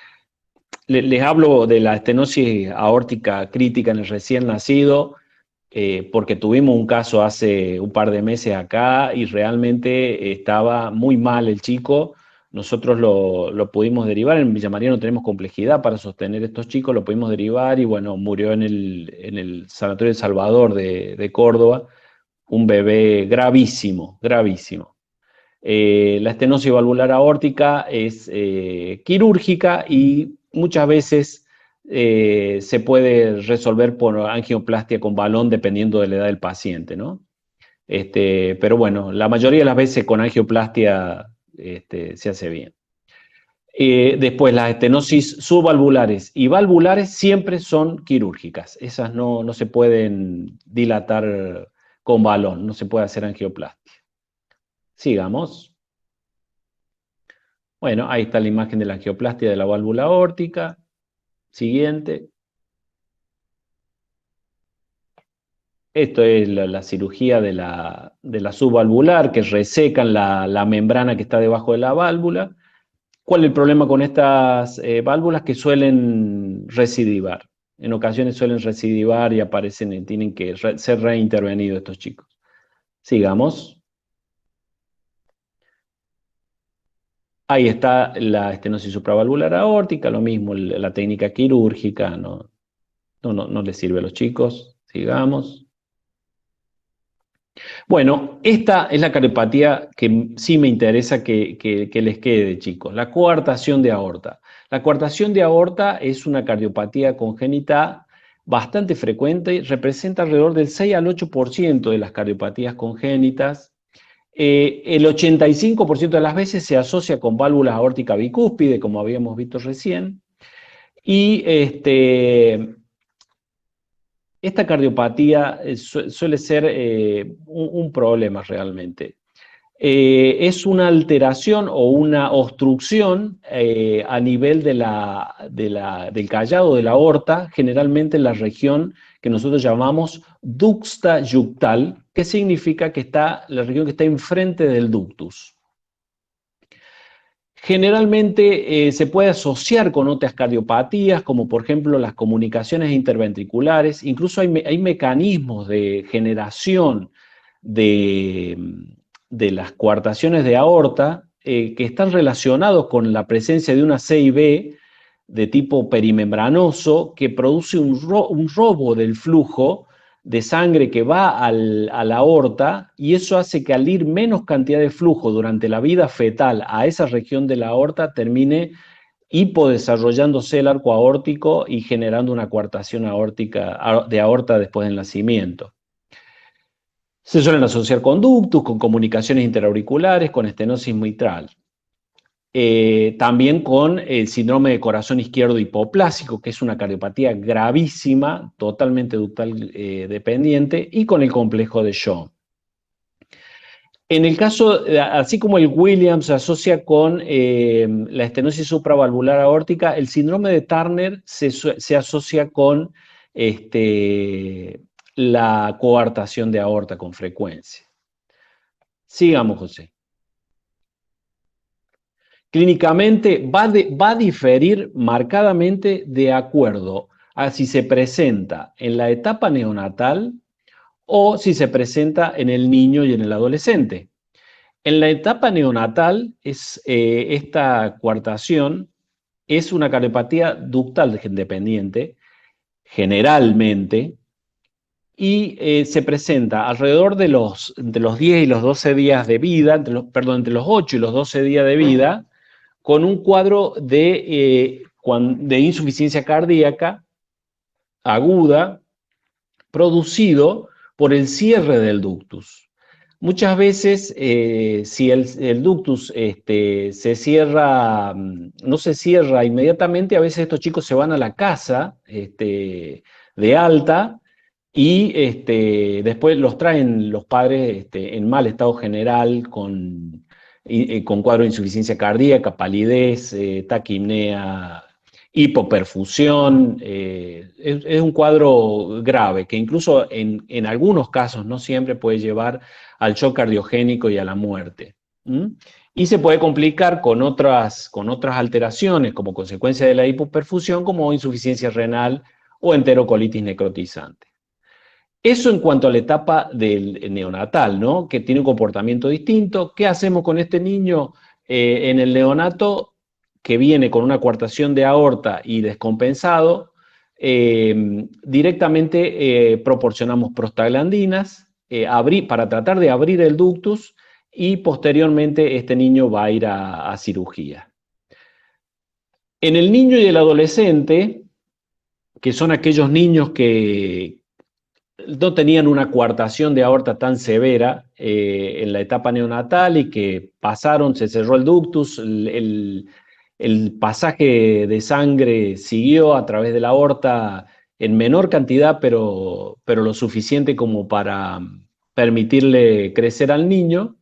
les hablo de la estenosis aórtica crítica en el recién nacido, porque tuvimos un caso hace un par de meses acá y realmente estaba muy mal el chico. Nosotros lo pudimos derivar. En Villa María no tenemos complejidad para sostener estos chicos, lo pudimos derivar y bueno, murió en el Sanatorio El Salvador de Córdoba, un bebé gravísimo, gravísimo. La estenosis valvular aórtica es quirúrgica y muchas veces se puede resolver por angioplastia con balón dependiendo de la edad del paciente, ¿no? Pero bueno, la mayoría de las veces con angioplastia se hace bien. Después, las estenosis subvalvulares y valvulares siempre son quirúrgicas. Esas no se pueden dilatar con balón, no se puede hacer angioplastia. Sigamos. Bueno, ahí está la imagen de la angioplastia de la válvula aórtica. Siguiente. Esto es la cirugía de la subvalvular, que resecan la membrana que está debajo de la válvula. ¿Cuál es el problema con estas válvulas? Que suelen recidivar. En ocasiones suelen recidivar y aparecen, tienen que ser reintervenidos estos chicos. Sigamos. Ahí está la estenosis supravalvular aórtica, lo mismo, la técnica quirúrgica, no les sirve a los chicos. Sigamos. Bueno, esta es la cardiopatía que sí me interesa que les quede, chicos. La coartación de aorta. La coartación de aorta es una cardiopatía congénita bastante frecuente, representa alrededor del 6 al 8% de las cardiopatías congénitas. El 85% de las veces se asocia con válvula aórtica bicúspide, como habíamos visto recién. Y esta cardiopatía suele ser un problema realmente. Es una alteración o una obstrucción a nivel del callado de la aorta, generalmente en la región que nosotros llamamos ducta yuctal, que significa que está la región que está enfrente del ductus. Generalmente se puede asociar con otras cardiopatías, como por ejemplo las comunicaciones interventriculares. Incluso hay mecanismos de generación de las coartaciones de aorta que están relacionados con la presencia de una CIB de tipo perimembranoso que produce un robo del flujo de sangre que va a la aorta, y eso hace que al ir menos cantidad de flujo durante la vida fetal a esa región de la aorta termine hipodesarrollándose el arco aórtico y generando una coartación de aorta después del nacimiento. Se suelen asociar con ductus, con comunicaciones interauriculares, con estenosis mitral. También con el síndrome de corazón izquierdo hipoplásico, que es una cardiopatía gravísima, totalmente ductal dependiente, y con el complejo de Shaw. En el caso, así como el Williams se asocia con la estenosis supravalvular aórtica, el síndrome de Turner se asocia con la coartación de aorta con frecuencia. Sigamos, José. Clínicamente va a diferir marcadamente de acuerdo a si se presenta en la etapa neonatal o si se presenta en el niño y en el adolescente. En la etapa neonatal, esta coartación es una cardiopatía ductal dependiente, generalmente, y se presenta alrededor de los 10 y los 12 días de vida, entre los 8 y los 12 días de vida, con un cuadro de insuficiencia cardíaca aguda producido por el cierre del ductus. Muchas veces, si el ductus se cierra, no se cierra inmediatamente, a veces estos chicos se van a la casa de alta y después los traen los padres en mal estado general, con cuadro de insuficiencia cardíaca, palidez, taquipnea, hipoperfusión. Es un cuadro grave que incluso en algunos casos, no siempre, puede llevar al shock cardiogénico y a la muerte. Y se puede complicar con otras alteraciones como consecuencia de la hipoperfusión, como insuficiencia renal o enterocolitis necrotizante. Eso en cuanto a la etapa del neonatal, ¿no? Que tiene un comportamiento distinto. ¿Qué hacemos con este niño en el neonato que viene con una coartación de aorta y descompensado? Directamente proporcionamos prostaglandinas para tratar de abrir el ductus, y posteriormente este niño va a ir a cirugía. En el niño y el adolescente, que son aquellos niños que no tenían una coartación de aorta tan severa en la etapa neonatal y que se cerró el ductus, el pasaje de sangre siguió a través de la aorta en menor cantidad, pero lo suficiente como para permitirle crecer al niño.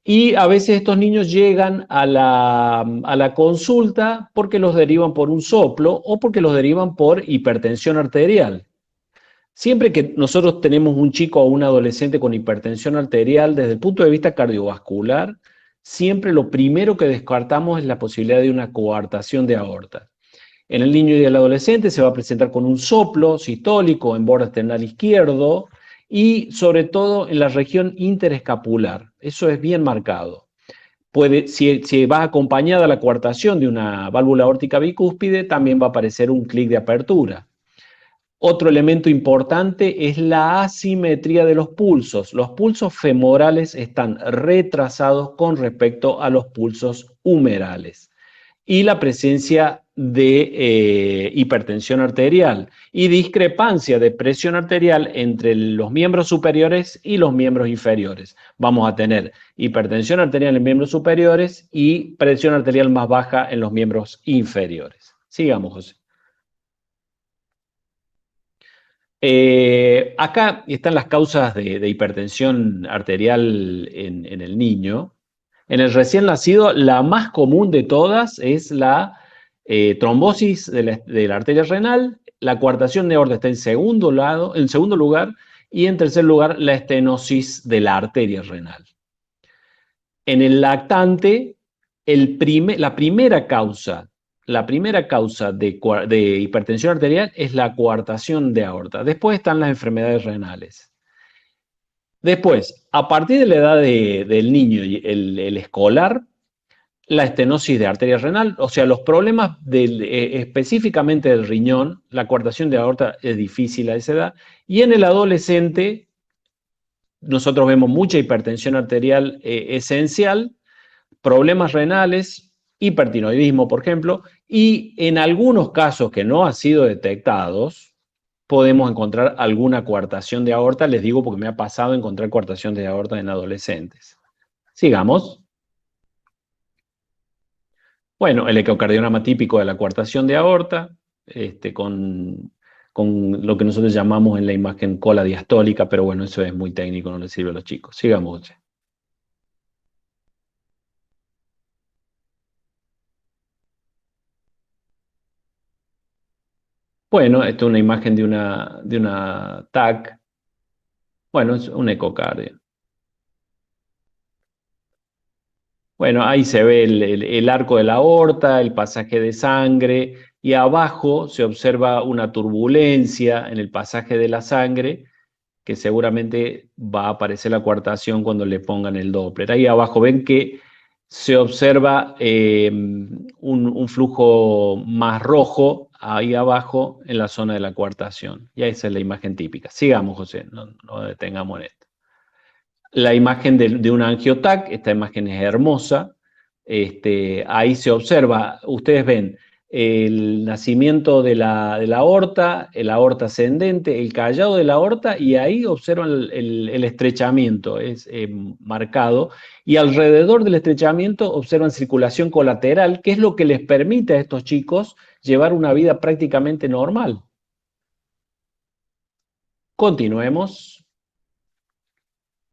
Y a veces estos niños llegan a la consulta porque los derivan por un soplo o porque los derivan por hipertensión arterial. Siempre que nosotros tenemos un chico o un adolescente con hipertensión arterial, desde el punto de vista cardiovascular, siempre lo primero que descartamos es la posibilidad de una coartación de aorta. En el niño y el adolescente se va a presentar con un soplo sistólico en borde esternal izquierdo y sobre todo en la región interescapular. Eso es bien marcado. Si va acompañada la coartación de una válvula aórtica bicúspide, también va a aparecer un clic de apertura. Otro elemento importante es la asimetría de los pulsos. Los pulsos femorales están retrasados con respecto a los pulsos humerales. Y la presencia de hipertensión arterial y discrepancia de presión arterial entre los miembros superiores y los miembros inferiores. Vamos a tener hipertensión arterial en miembros superiores y presión arterial más baja en los miembros inferiores. Sigamos, José. Acá están las causas de hipertensión arterial en el niño. En el recién nacido, la más común de todas es la trombosis de la arteria renal. La coartación de aorta está en segundo lugar, y en tercer lugar la estenosis de la arteria renal. En el lactante, la primera causa de hipertensión arterial es la coartación de aorta. Después están las enfermedades renales. Después, a partir de la edad del niño y el escolar, la estenosis de arteria renal, o sea, los problemas específicamente del riñón, la coartación de aorta es difícil a esa edad. Y en el adolescente, nosotros vemos mucha hipertensión arterial esencial, problemas renales, hipertiroidismo, por ejemplo, y en algunos casos que no han sido detectados, podemos encontrar alguna coartación de aorta. Les digo porque me ha pasado encontrar coartación de aorta en adolescentes. Sigamos. Bueno, el ecocardiograma típico de la coartación de aorta, con lo que nosotros llamamos en la imagen cola diastólica, pero bueno, eso es muy técnico, no le sirve a los chicos. Sigamos. Bueno, esto es una imagen de una TAC. Bueno, es un ecocardio. Bueno, ahí se ve el arco de la aorta, el pasaje de sangre, y abajo se observa una turbulencia en el pasaje de la sangre, que seguramente va a aparecer la coartación cuando le pongan el Doppler. Ahí abajo ven que se observa un flujo más rojo ahí abajo en la zona de la coartación. Y esa es la imagen típica. Sigamos, José, no detengamos en esto. La imagen de un angiotac, esta imagen es hermosa. Ahí se observa, ustedes ven el nacimiento de la aorta, el aorta ascendente, el callado de la aorta, y ahí observan el estrechamiento, es marcado, y alrededor del estrechamiento observan circulación colateral, que es lo que les permite a estos chicos llevar una vida prácticamente normal. Continuemos.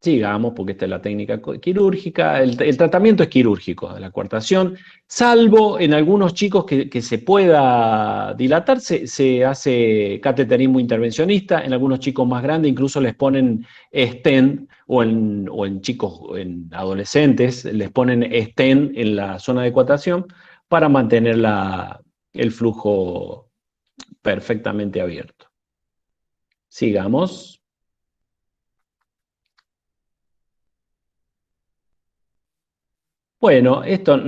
Sigamos, porque esta es la técnica quirúrgica. El tratamiento es quirúrgico de la coartación, salvo en algunos chicos que se pueda dilatar, se hace cateterismo intervencionista. En algunos chicos más grandes incluso les ponen stent, o en chicos, en adolescentes, les ponen stent en la zona de coartación para mantener el flujo perfectamente abierto. Sigamos. Bueno, esto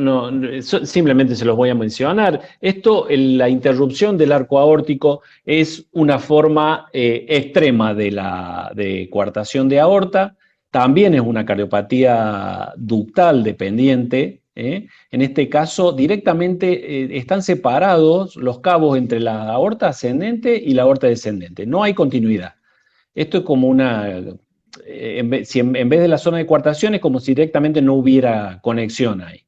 simplemente se los voy a mencionar. La interrupción del arco aórtico es una forma extrema de coartación de aorta. También es una cardiopatía ductal dependiente. En este caso, directamente están separados los cabos entre la aorta ascendente y la aorta descendente. No hay continuidad. Esto es como en vez de la zona de coartación, es como si directamente no hubiera conexión ahí.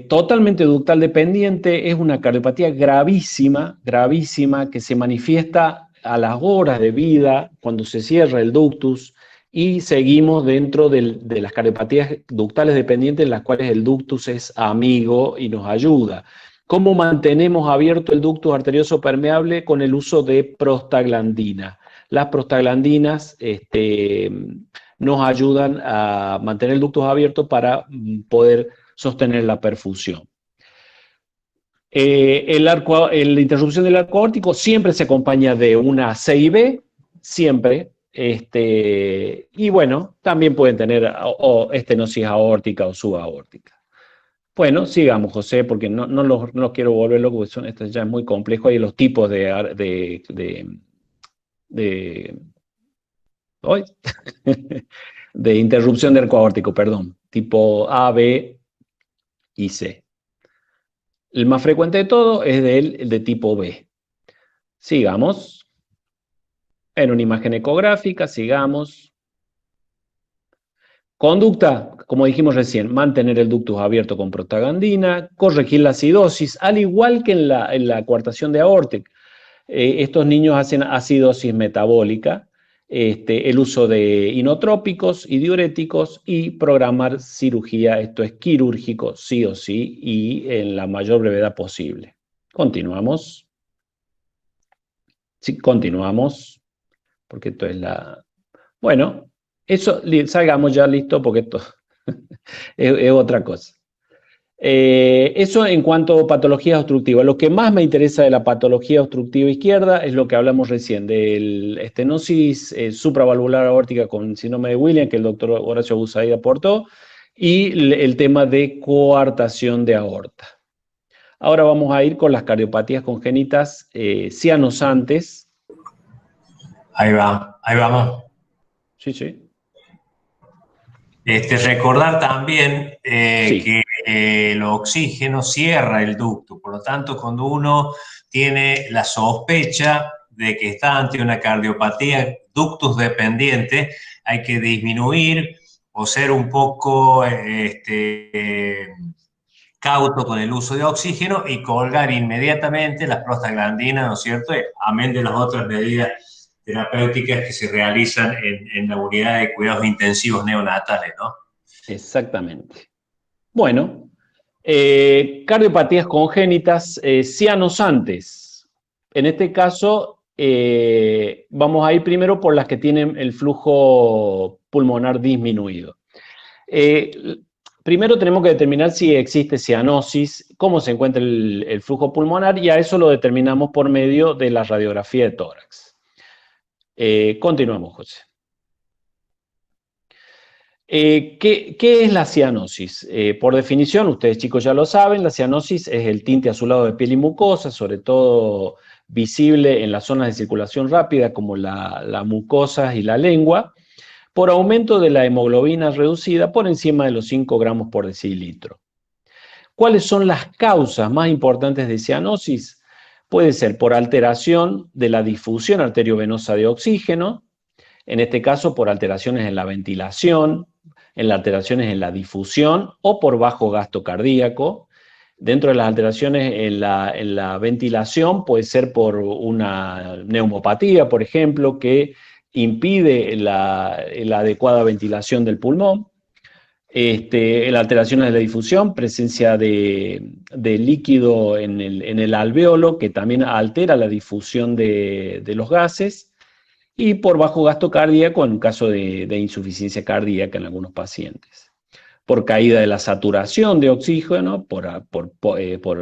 Totalmente ductal dependiente, es una cardiopatía gravísima, gravísima, que se manifiesta a las horas de vida, cuando se cierra el ductus, y seguimos dentro de las cardiopatías ductales dependientes, en las cuales el ductus es amigo y nos ayuda. ¿Cómo mantenemos abierto el ductus arterioso permeable? Con el uso de prostaglandina. Las prostaglandinas nos ayudan a mantener el ductus abierto para poder sostener la perfusión. La interrupción del arco aórtico siempre se acompaña de una CIB, siempre. Y bueno, también pueden tener estenosis aórtica o subaórtica. Bueno, sigamos, José, porque no los quiero volver locos, porque esto ya es muy complejo. Hay los tipos de interrupción del arco aórtico, perdón, tipo A, B y C. El más frecuente de todo es el de tipo B. Sigamos. En una imagen ecográfica, sigamos. Conducta, como dijimos recién, mantener el ductus abierto con prostaglandina, corregir la acidosis, al igual que en la coartación de aorta. Estos niños hacen acidosis metabólica, el uso de inotrópicos y diuréticos, y programar cirugía, esto es quirúrgico, sí o sí, y en la mayor brevedad posible. Continuamos. Sí, continuamos, porque esto es Bueno, eso, salgamos ya, listo, porque esto es otra cosa. Eso en cuanto a patologías obstructivas. Lo que más me interesa de la patología obstructiva izquierda es lo que hablamos recién, de la estenosis supravalvular aórtica con síndrome de Williams, que el doctor Horacio Busaid aportó, y el tema de coartación de aorta. Ahora vamos a ir con las cardiopatías congénitas cianosantes. Ahí vamos. Sí. Recordar también Sí. que el oxígeno cierra el ducto, por lo tanto, cuando uno tiene la sospecha de que está ante una cardiopatía ductus dependiente, hay que disminuir o ser un poco cauto con el uso de oxígeno y colgar inmediatamente las prostaglandinas, ¿no es cierto? Amén de las otras medidas terapéuticas que se realizan en la unidad de cuidados intensivos neonatales, ¿no? Exactamente. Bueno, cardiopatías congénitas cianosantes. En este caso, vamos a ir primero por las que tienen el flujo pulmonar disminuido. Primero tenemos que determinar si existe cianosis, cómo se encuentra el flujo pulmonar, y a eso lo determinamos por medio de la radiografía de tórax. Continuamos, José. ¿Qué es la cianosis? Por definición, ustedes chicos ya lo saben, la cianosis es el tinte azulado de piel y mucosa, sobre todo visible en las zonas de circulación rápida como la mucosa y la lengua, por aumento de la hemoglobina reducida por encima de los 5 gramos por decilitro. ¿Cuáles son las causas más importantes de cianosis? Puede ser por alteración de la difusión arteriovenosa de oxígeno, en este caso por alteraciones en la ventilación, en las alteraciones en la difusión o por bajo gasto cardíaco. Dentro de las alteraciones en la ventilación puede ser por una neumopatía, por ejemplo, que impide la adecuada ventilación del pulmón. En alteraciones de la difusión, presencia de líquido en el alvéolo, que también altera la difusión de los gases, y por bajo gasto cardíaco en caso de insuficiencia cardíaca en algunos pacientes. Por caída de la saturación de oxígeno, por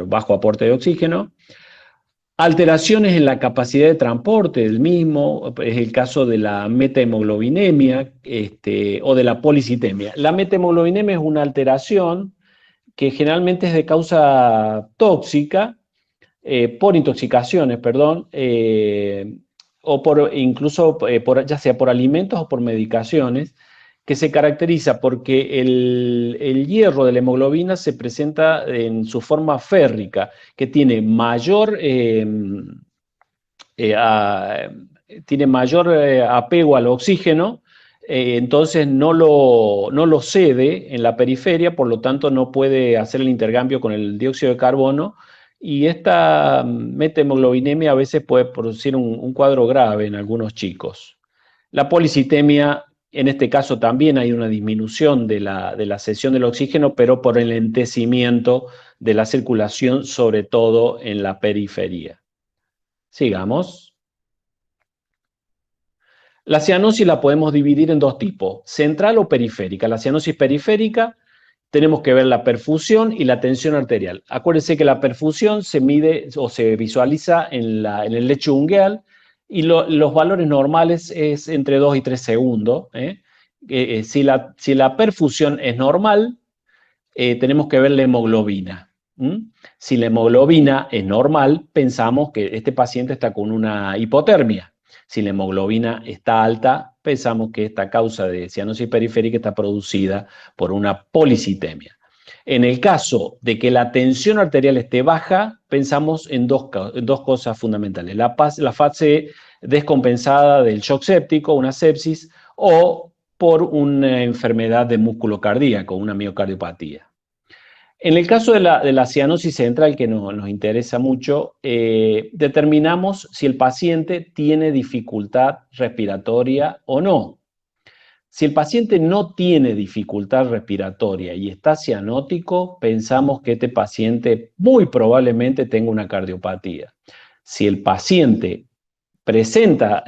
bajo aporte de oxígeno. Alteraciones en la capacidad de transporte del mismo, es el caso de la metahemoglobinemia o de la policitemia. La metahemoglobinemia es una alteración que generalmente es de causa tóxica, por intoxicaciones, perdón, o incluso ya sea por alimentos o por medicaciones, que se caracteriza porque el hierro de la hemoglobina se presenta en su forma férrica, que tiene mayor apego al oxígeno, entonces no lo cede en la periferia, por lo tanto no puede hacer el intercambio con el dióxido de carbono, y esta metahemoglobinemia a veces puede producir un cuadro grave en algunos chicos. La policitemia, en este caso también hay una disminución de la cesión del oxígeno, pero por el enlentecimiento de la circulación, sobre todo en la periferia. Sigamos. La cianosis la podemos dividir en dos tipos, central o periférica. La cianosis periférica, tenemos que ver la perfusión y la tensión arterial. Acuérdense que la perfusión se mide o se visualiza en el lecho ungueal, y los valores normales es entre 2 y 3 segundos. Si la perfusión es normal, tenemos que ver la hemoglobina. Si la hemoglobina es normal, pensamos que este paciente está con una hipotermia. Si la hemoglobina está alta, pensamos que esta causa de cianosis periférica está producida por una policitemia. En el caso de que la tensión arterial esté baja, pensamos en dos cosas fundamentales. La fase descompensada del shock séptico, una sepsis, o por una enfermedad de músculo cardíaco, una miocardiopatía. En el caso de la cianosis central, que nos interesa mucho, determinamos si el paciente tiene dificultad respiratoria o no. Si el paciente no tiene dificultad respiratoria y está cianótico, pensamos que este paciente muy probablemente tenga una cardiopatía. Si el paciente presenta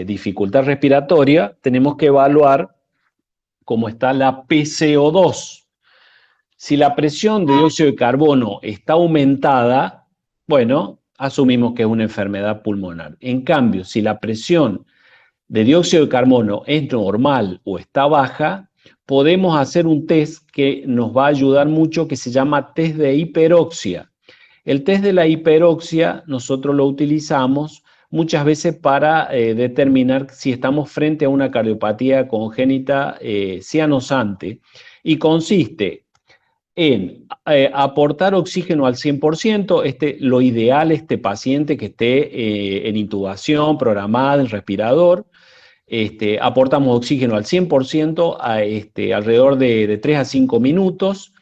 dificultad respiratoria, tenemos que evaluar cómo está la PCO2. Si la presión de dióxido de carbono está aumentada, bueno, asumimos que es una enfermedad pulmonar. En cambio, si la presión de dióxido de carbono es normal o está baja, podemos hacer un test que nos va a ayudar mucho, que se llama test de hiperoxia. El test de la hiperoxia nosotros lo utilizamos muchas veces para determinar si estamos frente a una cardiopatía congénita cianosante, y consiste en aportar oxígeno al 100%, lo ideal este paciente que esté en intubación programada, en respirador. Aportamos oxígeno al 100% alrededor de 3 a 5 minutos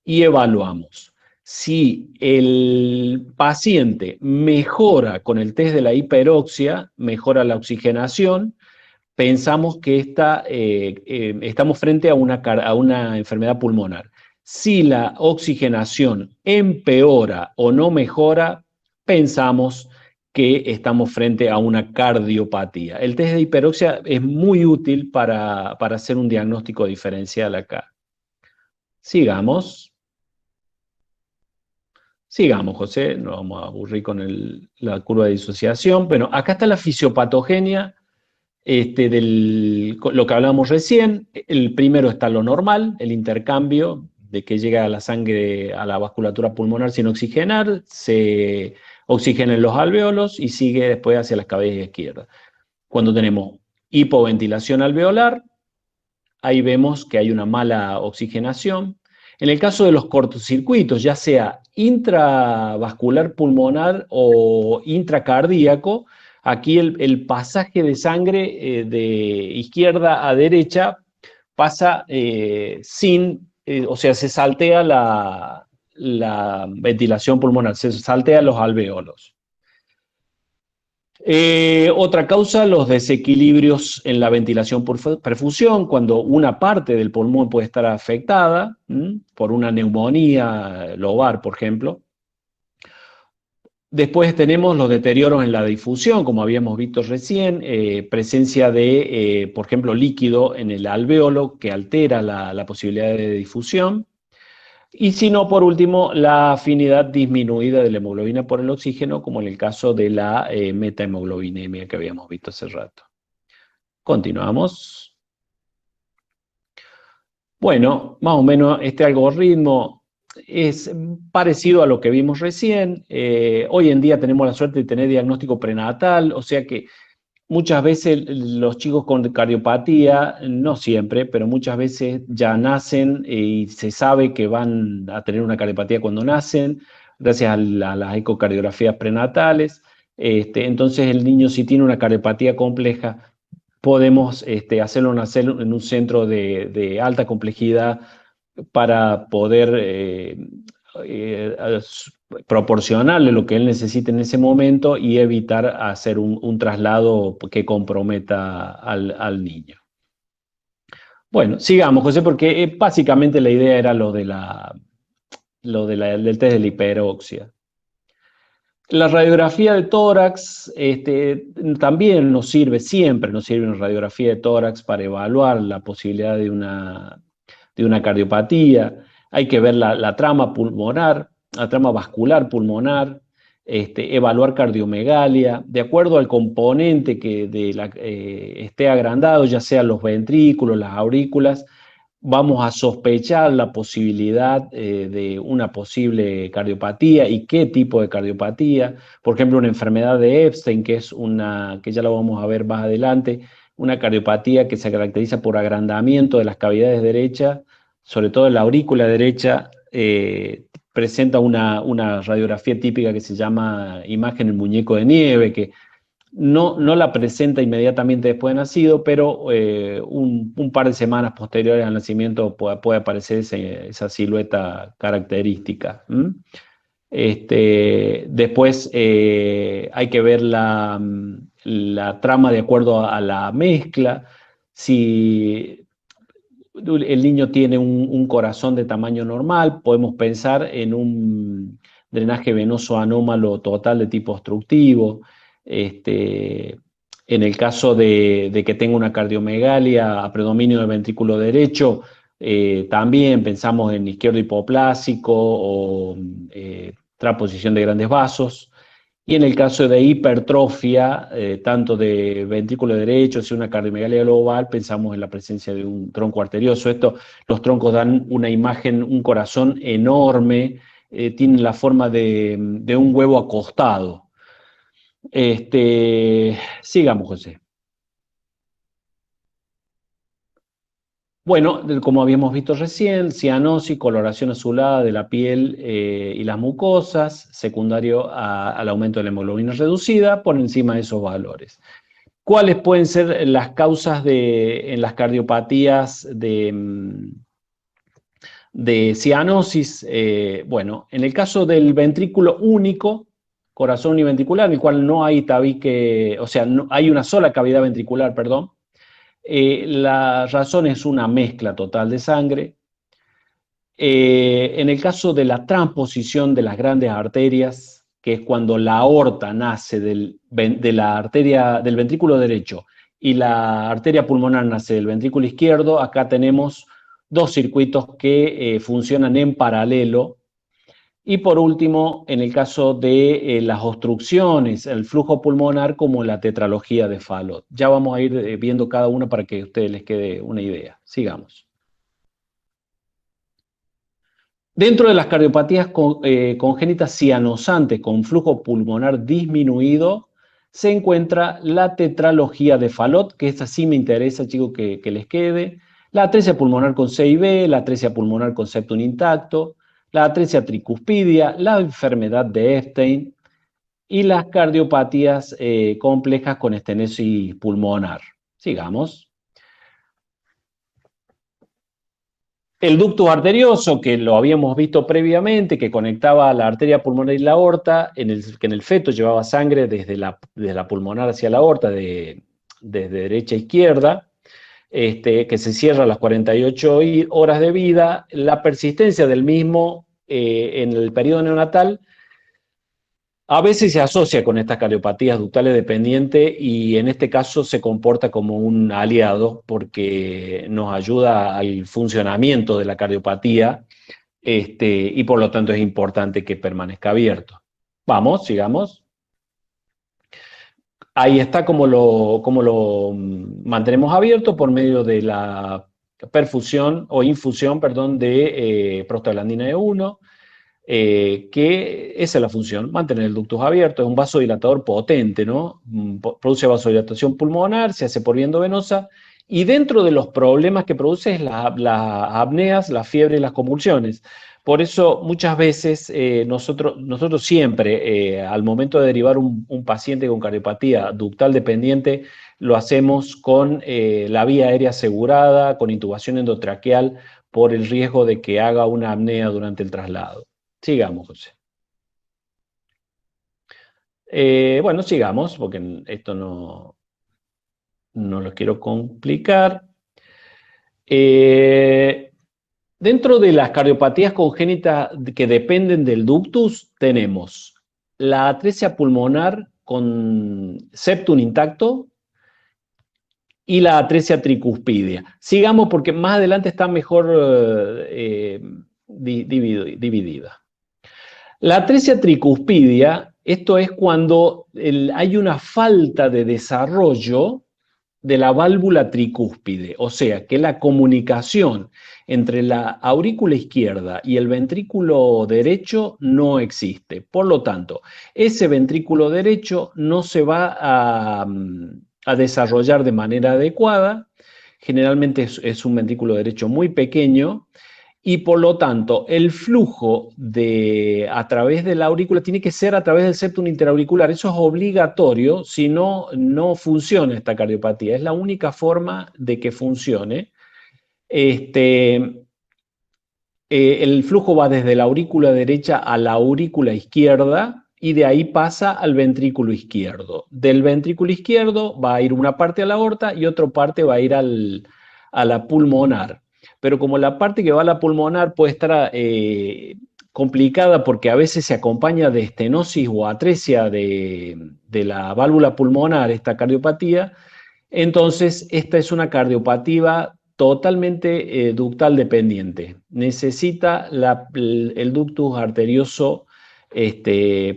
y evaluamos. Si el paciente mejora con el test de la hiperoxia, mejora la oxigenación, pensamos que estamos frente a una enfermedad pulmonar. Si la oxigenación empeora o no mejora, pensamos que estamos frente a una cardiopatía. El test de hiperoxia es muy útil para hacer un diagnóstico diferencial acá. Sigamos. Sigamos, José, no vamos a aburrir con la curva de disociación. Bueno, acá está la fisiopatogenia lo que hablábamos recién. El primero está lo normal, el intercambio de que llega a la sangre a la vasculatura pulmonar sin oxigenar, se oxigena en los alvéolos y sigue después hacia las cavidades izquierdas. Cuando tenemos hipoventilación alveolar, ahí vemos que hay una mala oxigenación. En el caso de los cortocircuitos, ya sea intravascular pulmonar o intracardíaco, aquí el pasaje de sangre de izquierda a derecha pasa o sea, se saltea la ventilación pulmonar, se saltea los alvéolos. Otra causa, los desequilibrios en la ventilación por perfusión, cuando una parte del pulmón puede estar afectada por una neumonía lobar, por ejemplo. Después tenemos los deterioros en la difusión, como habíamos visto recién, presencia de, por ejemplo, líquido en el alvéolo que altera la posibilidad de difusión. Y si no, por último, la afinidad disminuida de la hemoglobina por el oxígeno, como en el caso de la metahemoglobinemia que habíamos visto hace rato. Continuamos. Bueno, más o menos este algoritmo es parecido a lo que vimos recién. Hoy en día tenemos la suerte de tener diagnóstico prenatal, o sea que muchas veces los chicos con cardiopatía, no siempre, pero muchas veces ya nacen y se sabe que van a tener una cardiopatía cuando nacen, gracias a las ecocardiografías prenatales. Entonces el niño, si tiene una cardiopatía compleja, podemos hacerlo nacer en un centro de alta complejidad para poder proporcionarle lo que él necesite en ese momento y evitar hacer un traslado que comprometa al niño. Bueno, sigamos, José, porque básicamente la idea era lo del test de la hiperoxia. La radiografía de tórax también nos sirve, siempre nos sirve una radiografía de tórax para evaluar la posibilidad de una cardiopatía. Hay que ver la trama pulmonar, la trama vascular pulmonar, evaluar cardiomegalia, de acuerdo al componente que esté agrandado, ya sean los ventrículos, las aurículas, vamos a sospechar la posibilidad de una posible cardiopatía y qué tipo de cardiopatía. Por ejemplo, una enfermedad de Epstein, que ya la vamos a ver más adelante, una cardiopatía que se caracteriza por agrandamiento de las cavidades derechas, sobre todo en la aurícula derecha, presenta una radiografía típica que se llama imagen en muñeco de nieve, que no la presenta inmediatamente después de nacido, pero un par de semanas posteriores al nacimiento puede aparecer esa silueta característica. Después hay que ver la trama de acuerdo a la mezcla. Si el niño tiene un corazón de tamaño normal, podemos pensar en un drenaje venoso anómalo total de tipo obstructivo. En el caso de que tenga una cardiomegalia a predominio del ventrículo derecho, también pensamos en izquierdo hipoplásico o transposición de grandes vasos. Y en el caso de hipertrofia, tanto de ventrículo derecho, si una cardiomegalia global, pensamos en la presencia de un tronco arterioso. Los troncos dan una imagen, un corazón enorme, tienen la forma de un huevo acostado. Sigamos, José. Bueno, como habíamos visto recién, cianosis, coloración azulada de la piel y las mucosas, secundario al aumento de la hemoglobina reducida, por encima de esos valores. ¿Cuáles pueden ser las causas en las cardiopatías de cianosis? Bueno, en el caso del ventrículo único, corazón univentricular, en el cual no hay tabique, o sea, no, hay una sola cavidad ventricular, perdón. La razón es una mezcla total de sangre. En el caso de la transposición de las grandes arterias, que es cuando la aorta nace del ventrículo derecho y la arteria pulmonar nace del ventrículo izquierdo, acá tenemos dos circuitos que funcionan en paralelo Y por último, en el caso de las obstrucciones, el flujo pulmonar como la tetralogía de Fallot. Ya vamos a ir viendo cada una para que a ustedes les quede una idea. Sigamos. Dentro de las cardiopatías congénitas cianosantes con flujo pulmonar disminuido, se encuentra la tetralogía de Fallot, que esta sí me interesa, chicos, que les quede. La atresia pulmonar con CIB, la atresia pulmonar con septum intacto, la atresia tricuspidia, la enfermedad de Epstein y las cardiopatías complejas con estenosis pulmonar. Sigamos. El ductus arterioso, que lo habíamos visto previamente, que conectaba la arteria pulmonar y la aorta, que en el feto llevaba sangre desde la pulmonar hacia la aorta, desde derecha a izquierda, que se cierra a las 48 horas de vida. La persistencia del mismo en el periodo neonatal a veces se asocia con estas cardiopatías ductales dependientes y en este caso se comporta como un aliado porque nos ayuda al funcionamiento de la cardiopatía y por lo tanto es importante que permanezca abierto. Vamos, sigamos. Ahí está como lo mantenemos abierto por medio de la perfusión o infusión, perdón, de prostaglandina E1. Que esa es la función, mantener el ductus abierto, es un vasodilatador potente, ¿no? Produce vasodilatación pulmonar, se hace por vía endovenosa, y dentro de los problemas que produce es las apneas, la fiebre y las convulsiones. Por eso muchas veces nosotros siempre, al momento de derivar un paciente con cardiopatía ductal dependiente, lo hacemos con la vía aérea asegurada, con intubación endotraqueal, por el riesgo de que haga una apnea durante el traslado. Sigamos, José. Bueno, sigamos, porque esto no lo quiero complicar. Dentro de las cardiopatías congénitas que dependen del ductus, tenemos la atresia pulmonar con septum intacto y la atresia tricuspidia. Sigamos porque más adelante está mejor dividida. La atresia tricuspidia, esto es cuando hay una falta de desarrollo de la válvula tricúspide, o sea, que la comunicación entre la aurícula izquierda y el ventrículo derecho no existe. Por lo tanto, ese ventrículo derecho no se va a desarrollar de manera adecuada. Generalmente es un ventrículo derecho muy pequeño, y por lo tanto el flujo a través de la aurícula tiene que ser a través del septum interauricular. Eso es obligatorio, si no, no funciona esta cardiopatía. Es la única forma de que funcione. El flujo va desde la aurícula derecha a la aurícula izquierda y de ahí pasa al ventrículo izquierdo. Del ventrículo izquierdo va a ir una parte a la aorta y otra parte va a ir a la pulmonar. Pero como la parte que va a la pulmonar puede estar complicada porque a veces se acompaña de estenosis o atresia de la válvula pulmonar, esta cardiopatía, entonces esta es una cardiopatía totalmente ductal dependiente. Necesita el ductus arterioso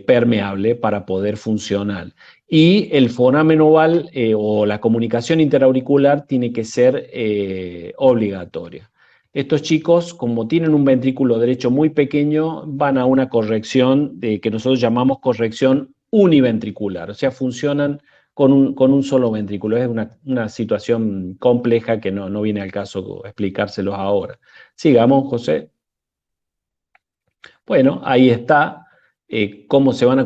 permeable para poder funcionar. Y el foramen oval o la comunicación interauricular tiene que ser obligatoria. Estos chicos, como tienen un ventrículo derecho muy pequeño, van a una corrección que nosotros llamamos corrección univentricular, o sea, funcionan con un solo ventrículo. Es una situación compleja que no viene al caso explicárselos ahora. Sigamos, José. Bueno, ahí está. Cómo se van a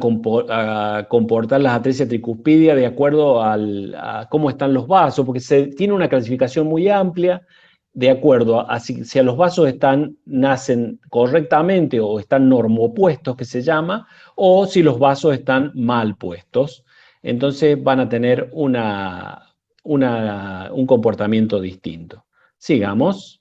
comportar las atresias tricuspidia de acuerdo a cómo están los vasos, porque se tiene una clasificación muy amplia de acuerdo a si los vasos nacen correctamente o están normopuestos, que se llama, o si los vasos están mal puestos. Entonces van a tener un comportamiento distinto. Sigamos.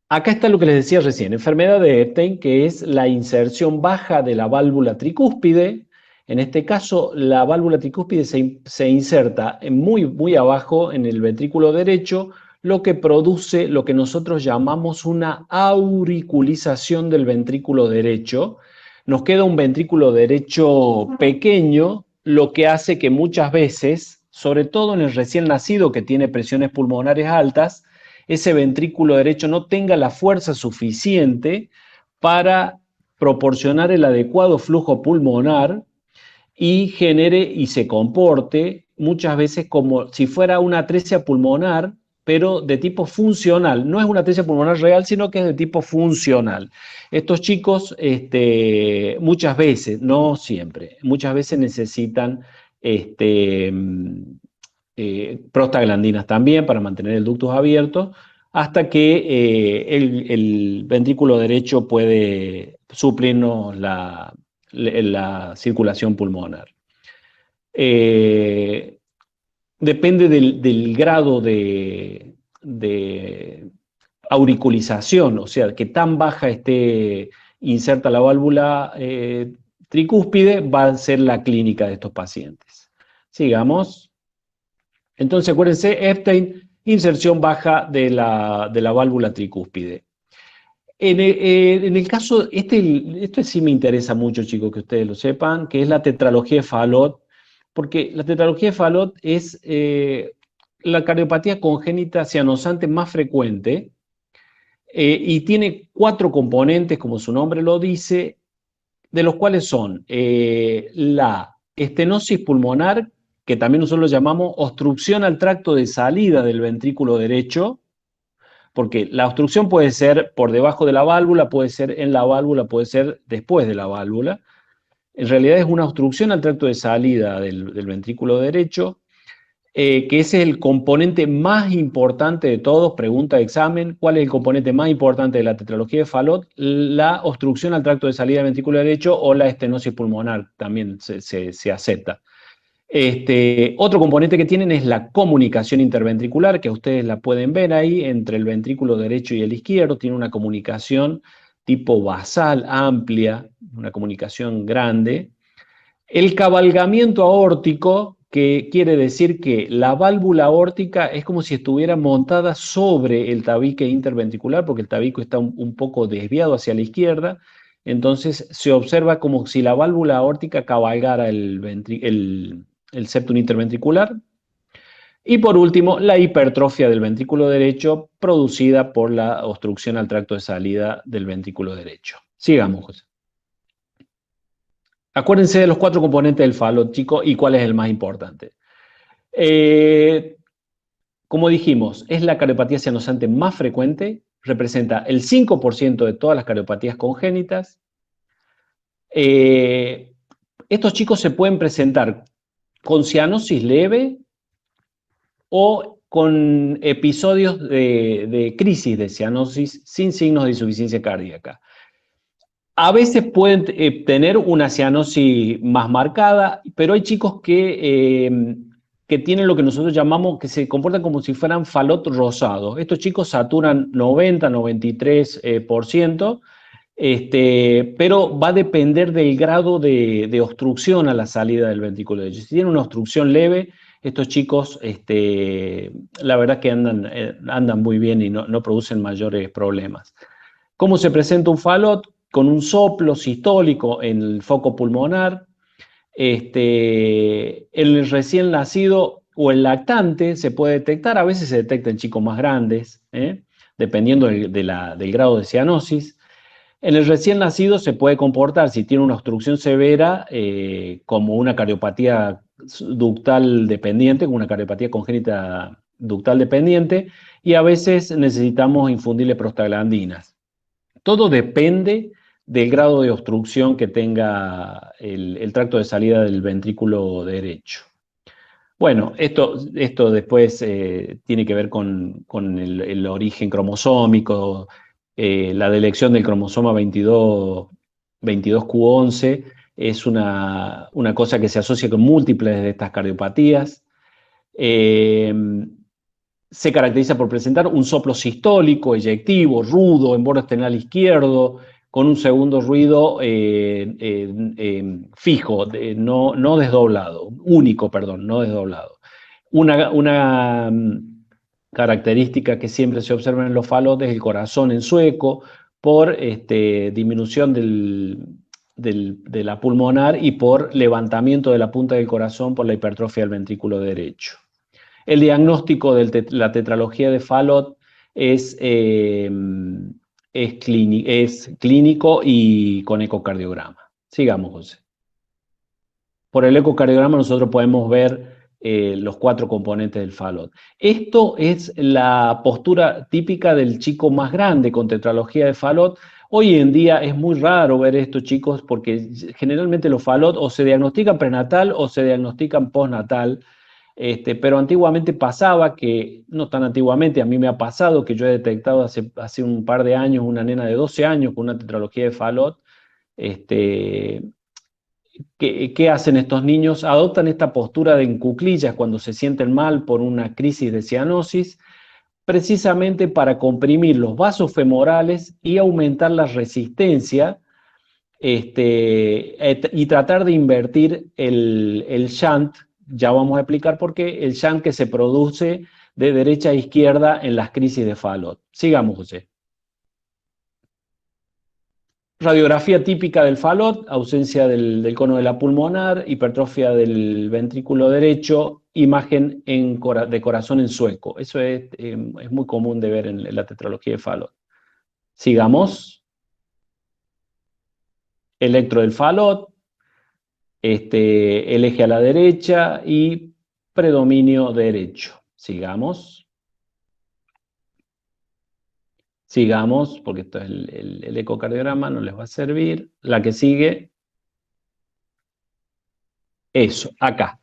Acá está lo que les decía recién, enfermedad de Epstein, que es la inserción baja de la válvula tricúspide. En este caso, la válvula tricúspide se inserta muy, muy abajo en el ventrículo derecho, lo que produce lo que nosotros llamamos una auriculización del ventrículo derecho. Nos queda un ventrículo derecho pequeño, lo que hace que muchas veces, sobre todo en el recién nacido que tiene presiones pulmonares altas, ese ventrículo derecho no tenga la fuerza suficiente para proporcionar el adecuado flujo pulmonar y genere y se comporte muchas veces como si fuera una atresia pulmonar, pero de tipo funcional. No es una atresia pulmonar real, sino que es de tipo funcional. Estos chicos muchas veces, no siempre, muchas veces necesitan prostaglandinas también para mantener el ductus abierto, hasta que el ventrículo derecho puede suplirnos la circulación pulmonar. Depende del grado de auriculización, o sea, que tan baja esté inserta la válvula tricúspide, va a ser la clínica de estos pacientes. Sigamos. Entonces, acuérdense, Epstein, inserción baja de la válvula tricúspide. En el caso, esto sí me interesa mucho, chicos, que ustedes lo sepan, que es la tetralogía de Fallot, porque la tetralogía de Fallot es la cardiopatía congénita cianosante más frecuente y tiene 4 componentes, como su nombre lo dice, de los cuales son la estenosis pulmonar, que también nosotros lo llamamos obstrucción al tracto de salida del ventrículo derecho, porque la obstrucción puede ser por debajo de la válvula, puede ser en la válvula, puede ser después de la válvula. En realidad es una obstrucción al tracto de salida del ventrículo derecho, que ese es el componente más importante de todos. Pregunta de examen: ¿cuál es el componente más importante de la tetralogía de Fallot? La obstrucción al tracto de salida del ventrículo derecho o la estenosis pulmonar, también se acepta. Otro componente que tienen es la comunicación interventricular, que ustedes la pueden ver ahí entre el ventrículo derecho y el izquierdo. Tiene una comunicación tipo basal, amplia, una comunicación grande. El cabalgamiento aórtico, que quiere decir que la válvula aórtica es como si estuviera montada sobre el tabique interventricular, porque el tabique está un poco desviado hacia la izquierda. Entonces se observa como si la válvula aórtica cabalgara el septum interventricular. Y por último, la hipertrofia del ventrículo derecho producida por la obstrucción al tracto de salida del ventrículo derecho. Sigamos, José. Acuérdense de los 4 componentes del Fallot, chicos, y cuál es el más importante. Como dijimos, es la cardiopatía cianosante más frecuente, representa el 5% de todas las cardiopatías congénitas. Estos chicos se pueden presentar con cianosis leve o con episodios de crisis de cianosis sin signos de insuficiencia cardíaca. A veces pueden tener una cianosis más marcada, pero hay chicos que tienen lo que nosotros llamamos, que se comportan como si fueran Fallot rosados. Estos chicos saturan 90-93%, pero va a depender del grado de obstrucción a la salida del ventrículo derecho. Si tienen una obstrucción leve, estos chicos, la verdad que andan muy bien y no producen mayores problemas. ¿Cómo se presenta un Fallot? Con un soplo sistólico en el foco pulmonar. El recién nacido o el lactante se puede detectar, a veces se detecta en chicos más grandes, dependiendo del grado de cianosis. En el recién nacido se puede comportar, si tiene una obstrucción severa, como una cardiopatía ductal dependiente, como una cardiopatía congénita ductal dependiente, y a veces necesitamos infundirle prostaglandinas. Todo depende del grado de obstrucción que tenga el tracto de salida del ventrículo derecho. Bueno, esto después tiene que ver con el origen cromosómico, la delección del cromosoma 22q11 es una cosa que se asocia con múltiples de estas cardiopatías. Se caracteriza por presentar un soplo sistólico, eyectivo, rudo, en borde esternal izquierdo, con un segundo ruido fijo, no desdoblado, único, perdón, no desdoblado. Una característica que siempre se observa en los Fallot es el corazón en sueco por disminución de la pulmonar y por levantamiento de la punta del corazón por la hipertrofia del ventrículo derecho. El diagnóstico de la tetralogía de Fallot es clínico y con ecocardiograma. Sigamos, José. Por el ecocardiograma nosotros podemos ver los 4 componentes del Fallot. Esto es la postura típica del chico más grande con tetralogía de Fallot. Hoy en día es muy raro ver esto, chicos, porque generalmente los Fallot o se diagnostican prenatal o se diagnostican postnatal. Pero antiguamente pasaba que, no tan antiguamente, a mí me ha pasado que yo he detectado hace un par de años una nena de 12 años con una tetralogía de Fallot. ¿Qué hacen estos niños? Adoptan esta postura de en cuclillas cuando se sienten mal por una crisis de cianosis, precisamente para comprimir los vasos femorales y aumentar la resistencia y tratar de invertir el shunt. Ya vamos a explicar por qué, el shunt que se produce de derecha a izquierda en las crisis de Fallot. Sigamos, José. Radiografía típica del Fallot, ausencia del cono de la pulmonar, hipertrofia del ventrículo derecho, imagen de corazón en sueco. Eso es muy común de ver en la tetralogía de Fallot. Sigamos. Electro del Fallot. El eje a la derecha y predominio derecho. Sigamos. Sigamos, porque esto es el ecocardiograma, no les va a servir. La que sigue. Eso, acá.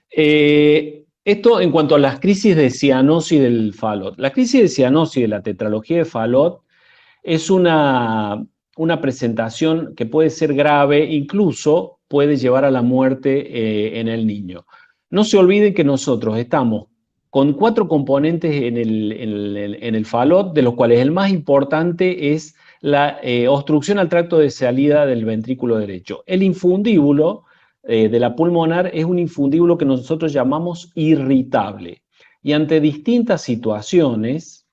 Esto en cuanto a las crisis de cianosis del Fallot. La crisis de cianosis de la tetralogía de Fallot es una presentación que puede ser grave, incluso puede llevar a la muerte en el niño. No se olviden que nosotros estamos con 4 componentes en el Fallot, de los cuales el más importante es la obstrucción al tracto de salida del ventrículo derecho. El infundíbulo de la pulmonar es un infundíbulo que nosotros llamamos irritable. Y ante distintas situaciones,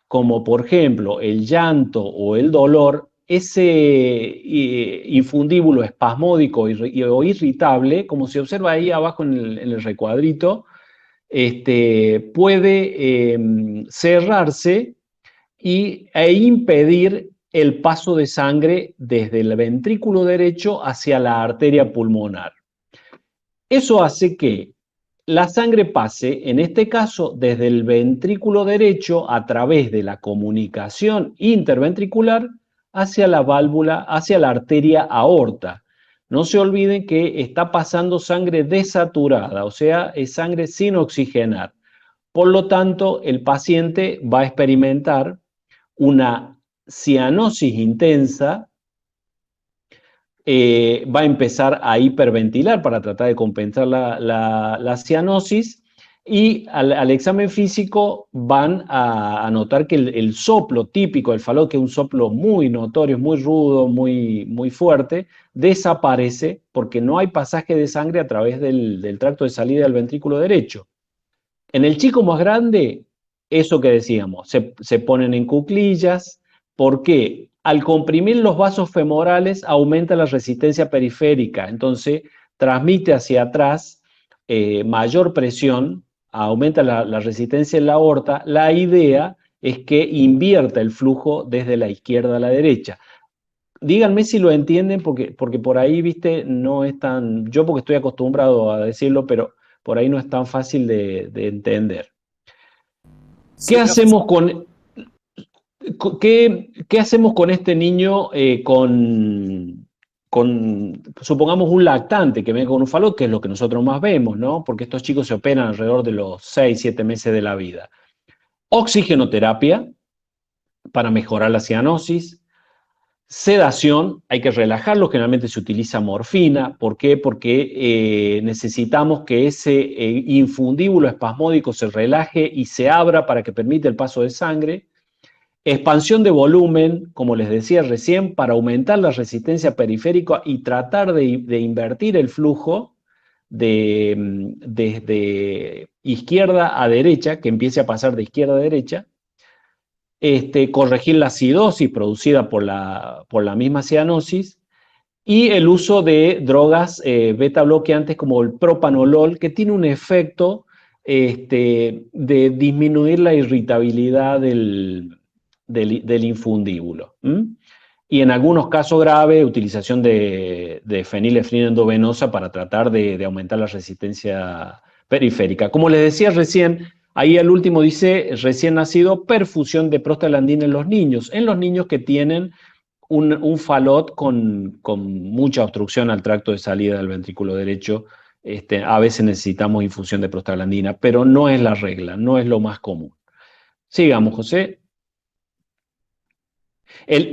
como por ejemplo el llanto o el dolor, ese infundíbulo espasmódico o irritable, como se observa ahí abajo en el recuadrito, puede cerrarse e impedir el paso de sangre desde el ventrículo derecho hacia la arteria pulmonar. Eso hace que la sangre pase, en este caso, desde el ventrículo derecho a través de la comunicación interventricular hacia la válvula, hacia la arteria aorta. No se olviden que está pasando sangre desaturada, o sea, es sangre sin oxigenar. Por lo tanto, el paciente va a experimentar una cianosis intensa, va a empezar a hiperventilar para tratar de compensar la cianosis, y al examen físico van a notar que el soplo típico del Fallot, que es un soplo muy notorio, muy rudo, muy fuerte, desaparece porque no hay pasaje de sangre a través del tracto de salida del ventrículo derecho. En el chico más grande, eso que decíamos, se ponen en cuclillas. ¿Por qué? Al comprimir los vasos femorales aumenta la resistencia periférica, entonces transmite hacia atrás mayor presión, aumenta la resistencia en la aorta. La idea es que invierta el flujo desde la izquierda a la derecha. Díganme si lo entienden, porque por ahí, viste, no es tan... Yo porque estoy acostumbrado a decirlo, pero por ahí no es tan fácil de entender. Sí, ¿Qué hacemos con... ¿Qué hacemos con este niño supongamos, un lactante que venga con un Fallot, que es lo que nosotros más vemos, ¿no? Porque estos chicos se operan alrededor de los 6, 7 meses de la vida. Oxigenoterapia para mejorar la cianosis. Sedación, hay que relajarlo, generalmente se utiliza morfina. ¿Por qué? Porque necesitamos que ese infundíbulo espasmódico se relaje y se abra para que permita el paso de sangre. Expansión de volumen, como les decía recién, para aumentar la resistencia periférica y tratar de invertir el flujo desde izquierda a derecha, que empiece a pasar de izquierda a derecha, corregir la acidosis producida por la misma cianosis, y el uso de drogas beta bloqueantes como el propanolol, que tiene un efecto de disminuir la irritabilidad del infundíbulo. Y en algunos casos graves, utilización de fenilefrina endovenosa para tratar de aumentar la resistencia periférica. Como les decía recién, ahí al último dice, recién nacido, perfusión de prostaglandina en los niños que tienen un falot con mucha obstrucción al tracto de salida del ventrículo derecho. A veces necesitamos infusión de prostaglandina, pero no es la regla, no es lo más común. Sigamos, José.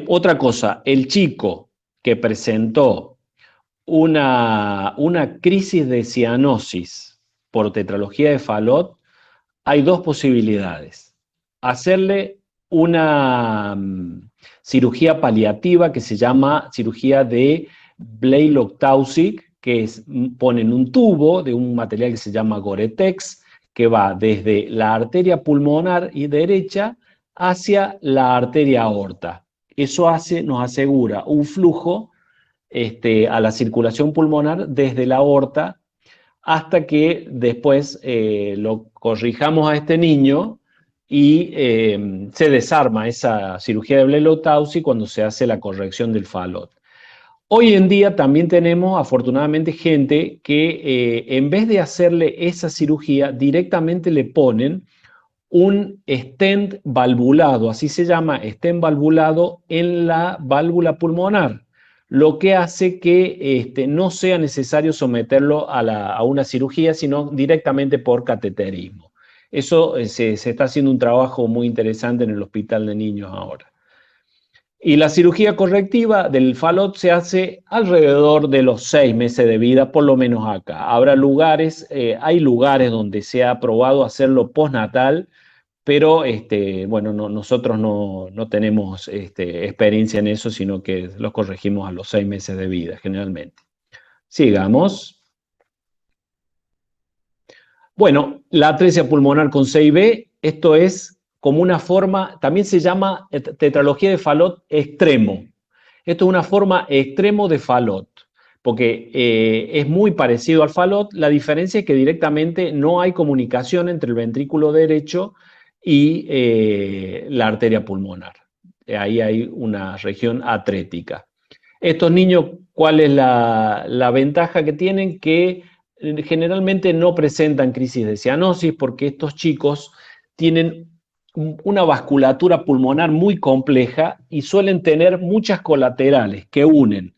Otra cosa, el chico que presentó una crisis de cianosis por tetralogía de Fallot, hay dos posibilidades. Hacerle una cirugía paliativa que se llama cirugía de Blalock-Taussig, que ponen un tubo de un material que se llama Gore-Tex, que va desde la arteria pulmonar y derecha hacia la arteria aorta. Eso nos asegura un flujo a la circulación pulmonar desde la aorta hasta que después lo corrijamos a este niño y se desarma esa cirugía de Blalock-Taussig cuando se hace la corrección del Fallot. Hoy en día también tenemos, afortunadamente, gente que en vez de hacerle esa cirugía, directamente le ponen un stent valvulado, así se llama, stent valvulado en la válvula pulmonar, lo que hace que no sea necesario someterlo a una cirugía, sino directamente por cateterismo. Eso se está haciendo un trabajo muy interesante en el Hospital de Niños ahora. Y la cirugía correctiva del Fallot se hace alrededor de los 6 meses de vida, por lo menos acá. Hay lugares donde se ha probado hacerlo postnatal, pero bueno, nosotros no tenemos experiencia en eso, sino que los corregimos a los 6 meses de vida, generalmente. Sigamos. Bueno, la atresia pulmonar con CIB, esto es como una forma, también se llama tetralogía de Fallot extremo. Esto es una forma extremo de Fallot, porque es muy parecido al Fallot. La diferencia es que directamente no hay comunicación entre el ventrículo derecho y la arteria pulmonar. Ahí hay una región atrética. Estos niños, ¿cuál es la ventaja que tienen? Que generalmente no presentan crisis de cianosis porque estos chicos tienen una vasculatura pulmonar muy compleja y suelen tener muchas colaterales que unen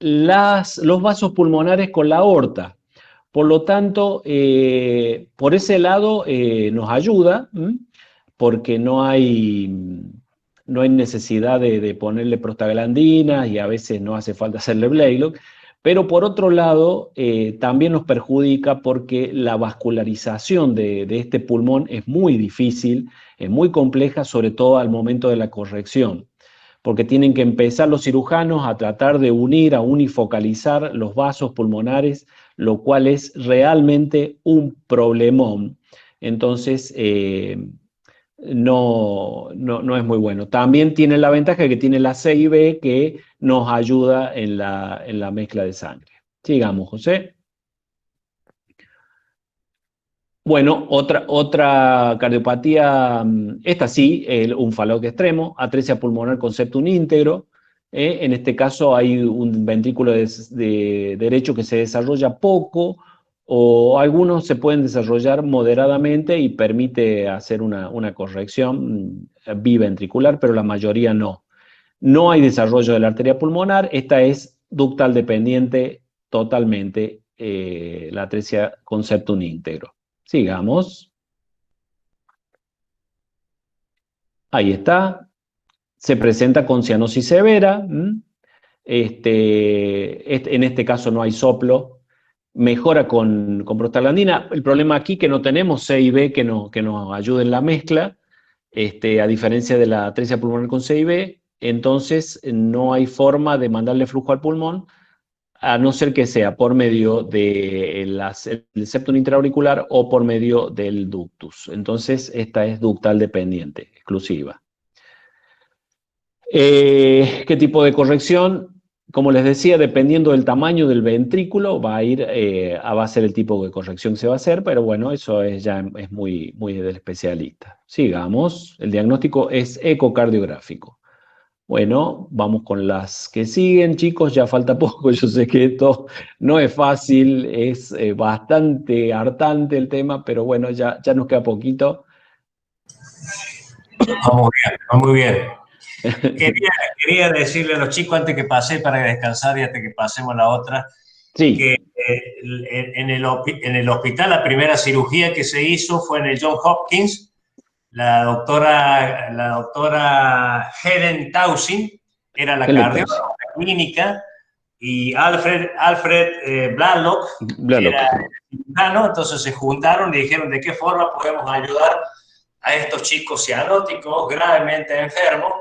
los vasos pulmonares con la aorta. Por lo tanto, por ese lado nos ayuda, porque no hay necesidad de ponerle prostaglandinas y a veces no hace falta hacerle Blalock. Pero por otro lado, también nos perjudica porque la vascularización de este pulmón es muy difícil, es muy compleja, sobre todo al momento de la corrección, porque tienen que empezar los cirujanos a tratar de a unifocalizar los vasos pulmonares, lo cual es realmente un problemón. Entonces, no es muy bueno. También tiene la ventaja que tiene la CIB, que nos ayuda en la mezcla de sangre. Sigamos, José. Bueno, otra cardiopatía, esta sí, un Fallot extremo, atresia pulmonar con septum íntegro. En este caso hay un ventrículo de derecho que se desarrolla poco, o algunos se pueden desarrollar moderadamente y permite hacer una corrección biventricular, pero la mayoría no. No hay desarrollo de la arteria pulmonar, esta es ductal dependiente totalmente, la atresia con septum íntegro. Sigamos. Ahí está. Se presenta con cianosis severa. En este caso no hay soplo. Mejora con prostaglandina. El problema aquí es que no tenemos CIB que nos ayude en la mezcla, a diferencia de la atresia pulmonar con CIB. Entonces no hay forma de mandarle flujo al pulmón a no ser que sea por medio del septum intraauricular o por medio del ductus. Entonces, esta es ductal dependiente, exclusiva. ¿Qué tipo de corrección? Como les decía, dependiendo del tamaño del ventrículo, va a ser el tipo de corrección que se va a hacer, pero bueno, eso ya es muy del especialista. Sigamos. El diagnóstico es ecocardiográfico. Bueno, vamos con las que siguen, chicos, ya falta poco, yo sé que esto no es fácil, es bastante hartante el tema, pero bueno, ya nos queda poquito. Va muy bien. Quería decirle a los chicos antes que pase para descansar y antes que pasemos a la otra, Sí. que en el hospital la primera cirugía que se hizo fue en el Johns Hopkins. La doctora Helen Towson era la cardióloga clínica y Alfred Blalock era el cirujano. Entonces se juntaron y dijeron de qué forma podemos ayudar a estos chicos cianóticos gravemente enfermos.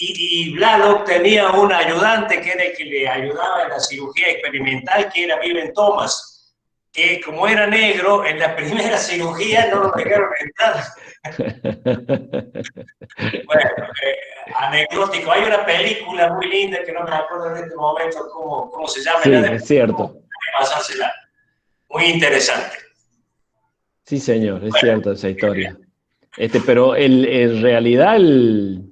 Y Blalock tenía un ayudante que era el que le ayudaba en la cirugía experimental, que era Vivian Thomas, que como era negro, en la primera cirugía no lo dejaron entrar. Bueno, anecdótico. Hay una película muy linda que no me acuerdo en este momento cómo se llama. Sí, es cierto. Pasársela. Muy interesante. Sí, señor, es cierto esa historia. Pero en realidad el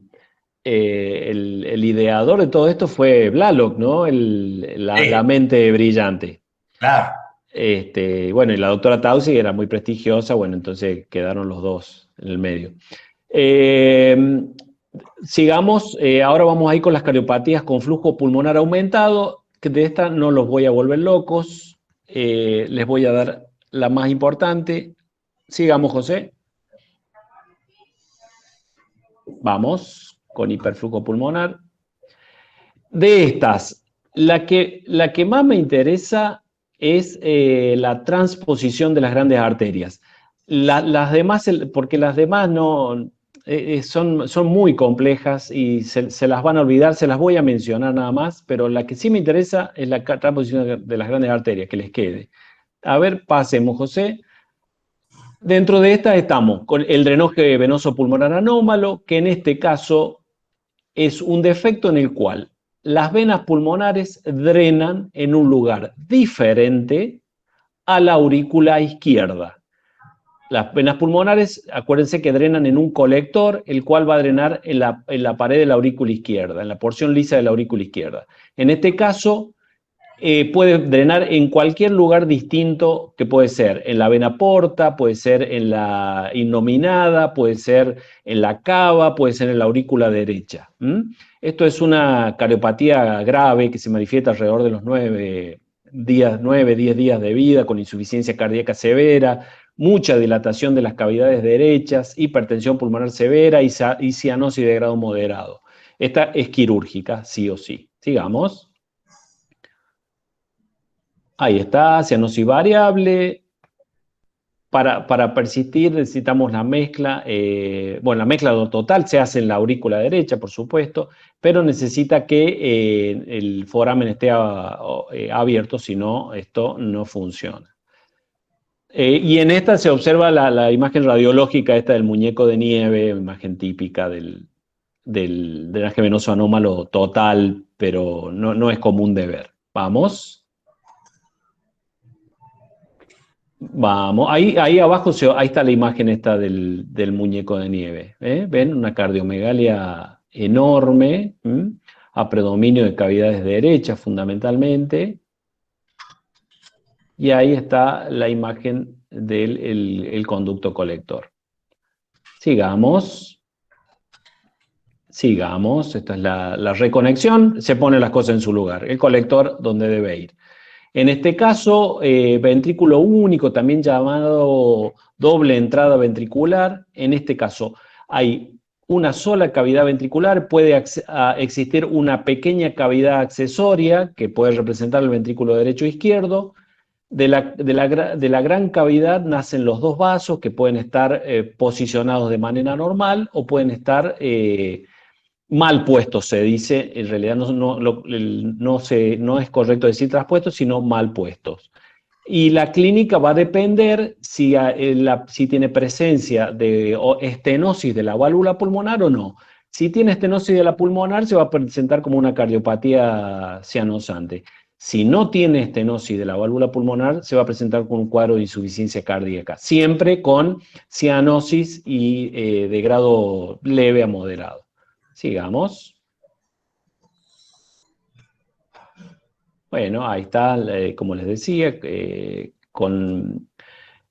ideador de todo esto fue Blalock, ¿no? La mente brillante. Claro. Bueno, y la doctora Taussig era muy prestigiosa, bueno, entonces quedaron los dos en el medio. Sigamos, ahora vamos a ir con las cardiopatías con flujo pulmonar aumentado, que de esta no los voy a volver locos, les voy a dar la más importante. Sigamos, José. Vamos con hiperflujo pulmonar. De estas, la que más me interesa es la transposición de las grandes arterias. Las demás, porque las demás no son muy complejas y se las van a olvidar, se las voy a mencionar nada más, pero la que sí me interesa es la transposición de las grandes arterias, que les quede. A ver, pasemos, José. Dentro de estas estamos con el drenaje venoso pulmonar anómalo, que en este caso es un defecto en el cual las venas pulmonares drenan en un lugar diferente a la aurícula izquierda. Las venas pulmonares, acuérdense que drenan en un colector, el cual va a drenar en la pared de la aurícula izquierda, en la porción lisa de la aurícula izquierda. En este caso, puede drenar en cualquier lugar distinto, que puede ser en la vena porta, puede ser en la innominada, puede ser en la cava, puede ser en la aurícula derecha. Esto es una cardiopatía grave que se manifiesta alrededor de los 9, 10 días de vida, con insuficiencia cardíaca severa, mucha dilatación de las cavidades derechas, hipertensión pulmonar severa y cianosis de grado moderado. Esta es quirúrgica, sí o sí. Sigamos. Ahí está, cianosis variable. Para persistir necesitamos la mezcla, la mezcla total se hace en la aurícula derecha, por supuesto, pero necesita que el foramen esté abierto, si no, esto no funciona. Y en esta se observa la imagen radiológica esta del muñeco de nieve, imagen típica del drenaje venoso anómalo total, pero no es común de ver. Vamos. Vamos, ahí abajo, ahí está la imagen esta del muñeco de nieve. ¿Ven? Una cardiomegalia enorme, a predominio de cavidades derechas fundamentalmente. Y ahí está la imagen del conducto colector. Sigamos. Sigamos, esta es la reconexión, se ponen las cosas en su lugar. El colector donde debe ir. En este caso, ventrículo único, también llamado doble entrada ventricular. En este caso, hay una sola cavidad ventricular, puede existir una pequeña cavidad accesoria que puede representar el ventrículo derecho e izquierdo. De la gran cavidad nacen los dos vasos que pueden estar posicionados de manera normal o pueden estar mal puestos se dice, en realidad no es correcto decir traspuestos, sino mal puestos. Y la clínica va a depender si tiene presencia de estenosis de la válvula pulmonar o no. Si tiene estenosis de la pulmonar, se va a presentar como una cardiopatía cianosante. Si no tiene estenosis de la válvula pulmonar, se va a presentar con un cuadro de insuficiencia cardíaca, siempre con cianosis y de grado leve a moderado. Sigamos. Bueno, ahí está, como les decía, con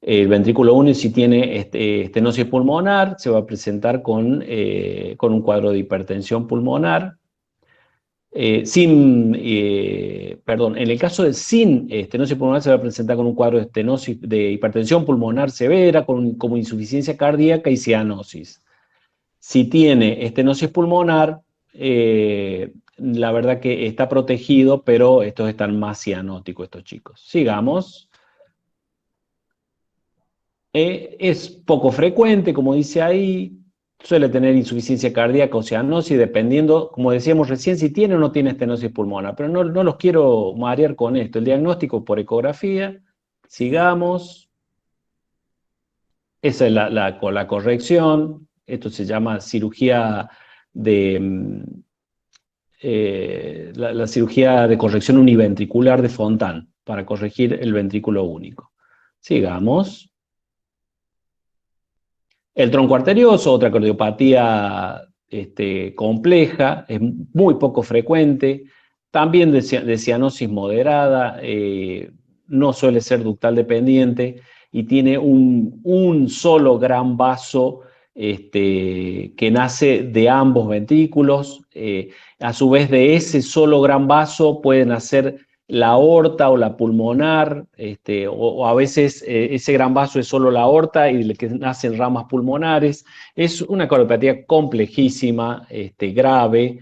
el ventrículo 1, si tiene estenosis pulmonar, se va a presentar con un cuadro de hipertensión pulmonar. En el caso de sin estenosis pulmonar, se va a presentar con un cuadro de estenosis de hipertensión pulmonar severa, como insuficiencia cardíaca y cianosis. Si tiene estenosis pulmonar, la verdad que está protegido, pero estos están más cianóticos, estos chicos. Sigamos. Es poco frecuente, como dice ahí, suele tener insuficiencia cardíaca o cianosis, dependiendo, como decíamos recién, si tiene o no tiene estenosis pulmonar. Pero no los quiero marear con esto. El diagnóstico por ecografía, sigamos. Esa es la corrección. Esto se llama cirugía la cirugía de corrección univentricular de Fontan, para corregir el ventrículo único. Sigamos. El tronco arterioso, otra cardiopatía compleja, es muy poco frecuente, también de cianosis moderada, no suele ser ductal dependiente y tiene un solo gran vaso que nace de ambos ventrículos. A su vez, de ese solo gran vaso pueden nacer la aorta o la pulmonar, o a veces ese gran vaso es solo la aorta y que nacen ramas pulmonares. Es una cardiopatía complejísima, grave,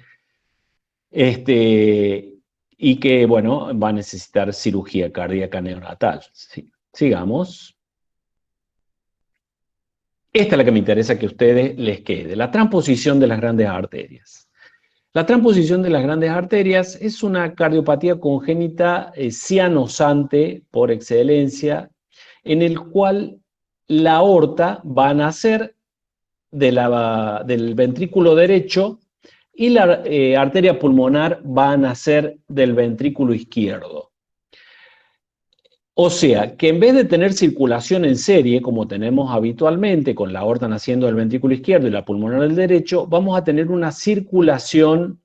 y que, bueno, va a necesitar cirugía cardíaca neonatal. Sí. Sigamos. Esta es la que me interesa que a ustedes les quede, la transposición de las grandes arterias. La transposición de las grandes arterias es una cardiopatía congénita cianosante por excelencia, en el cual la aorta va a nacer del ventrículo derecho y la arteria pulmonar va a nacer del ventrículo izquierdo. O sea, que en vez de tener circulación en serie, como tenemos habitualmente, con la aorta naciendo del ventrículo izquierdo y la pulmonar del derecho, vamos a tener una circulación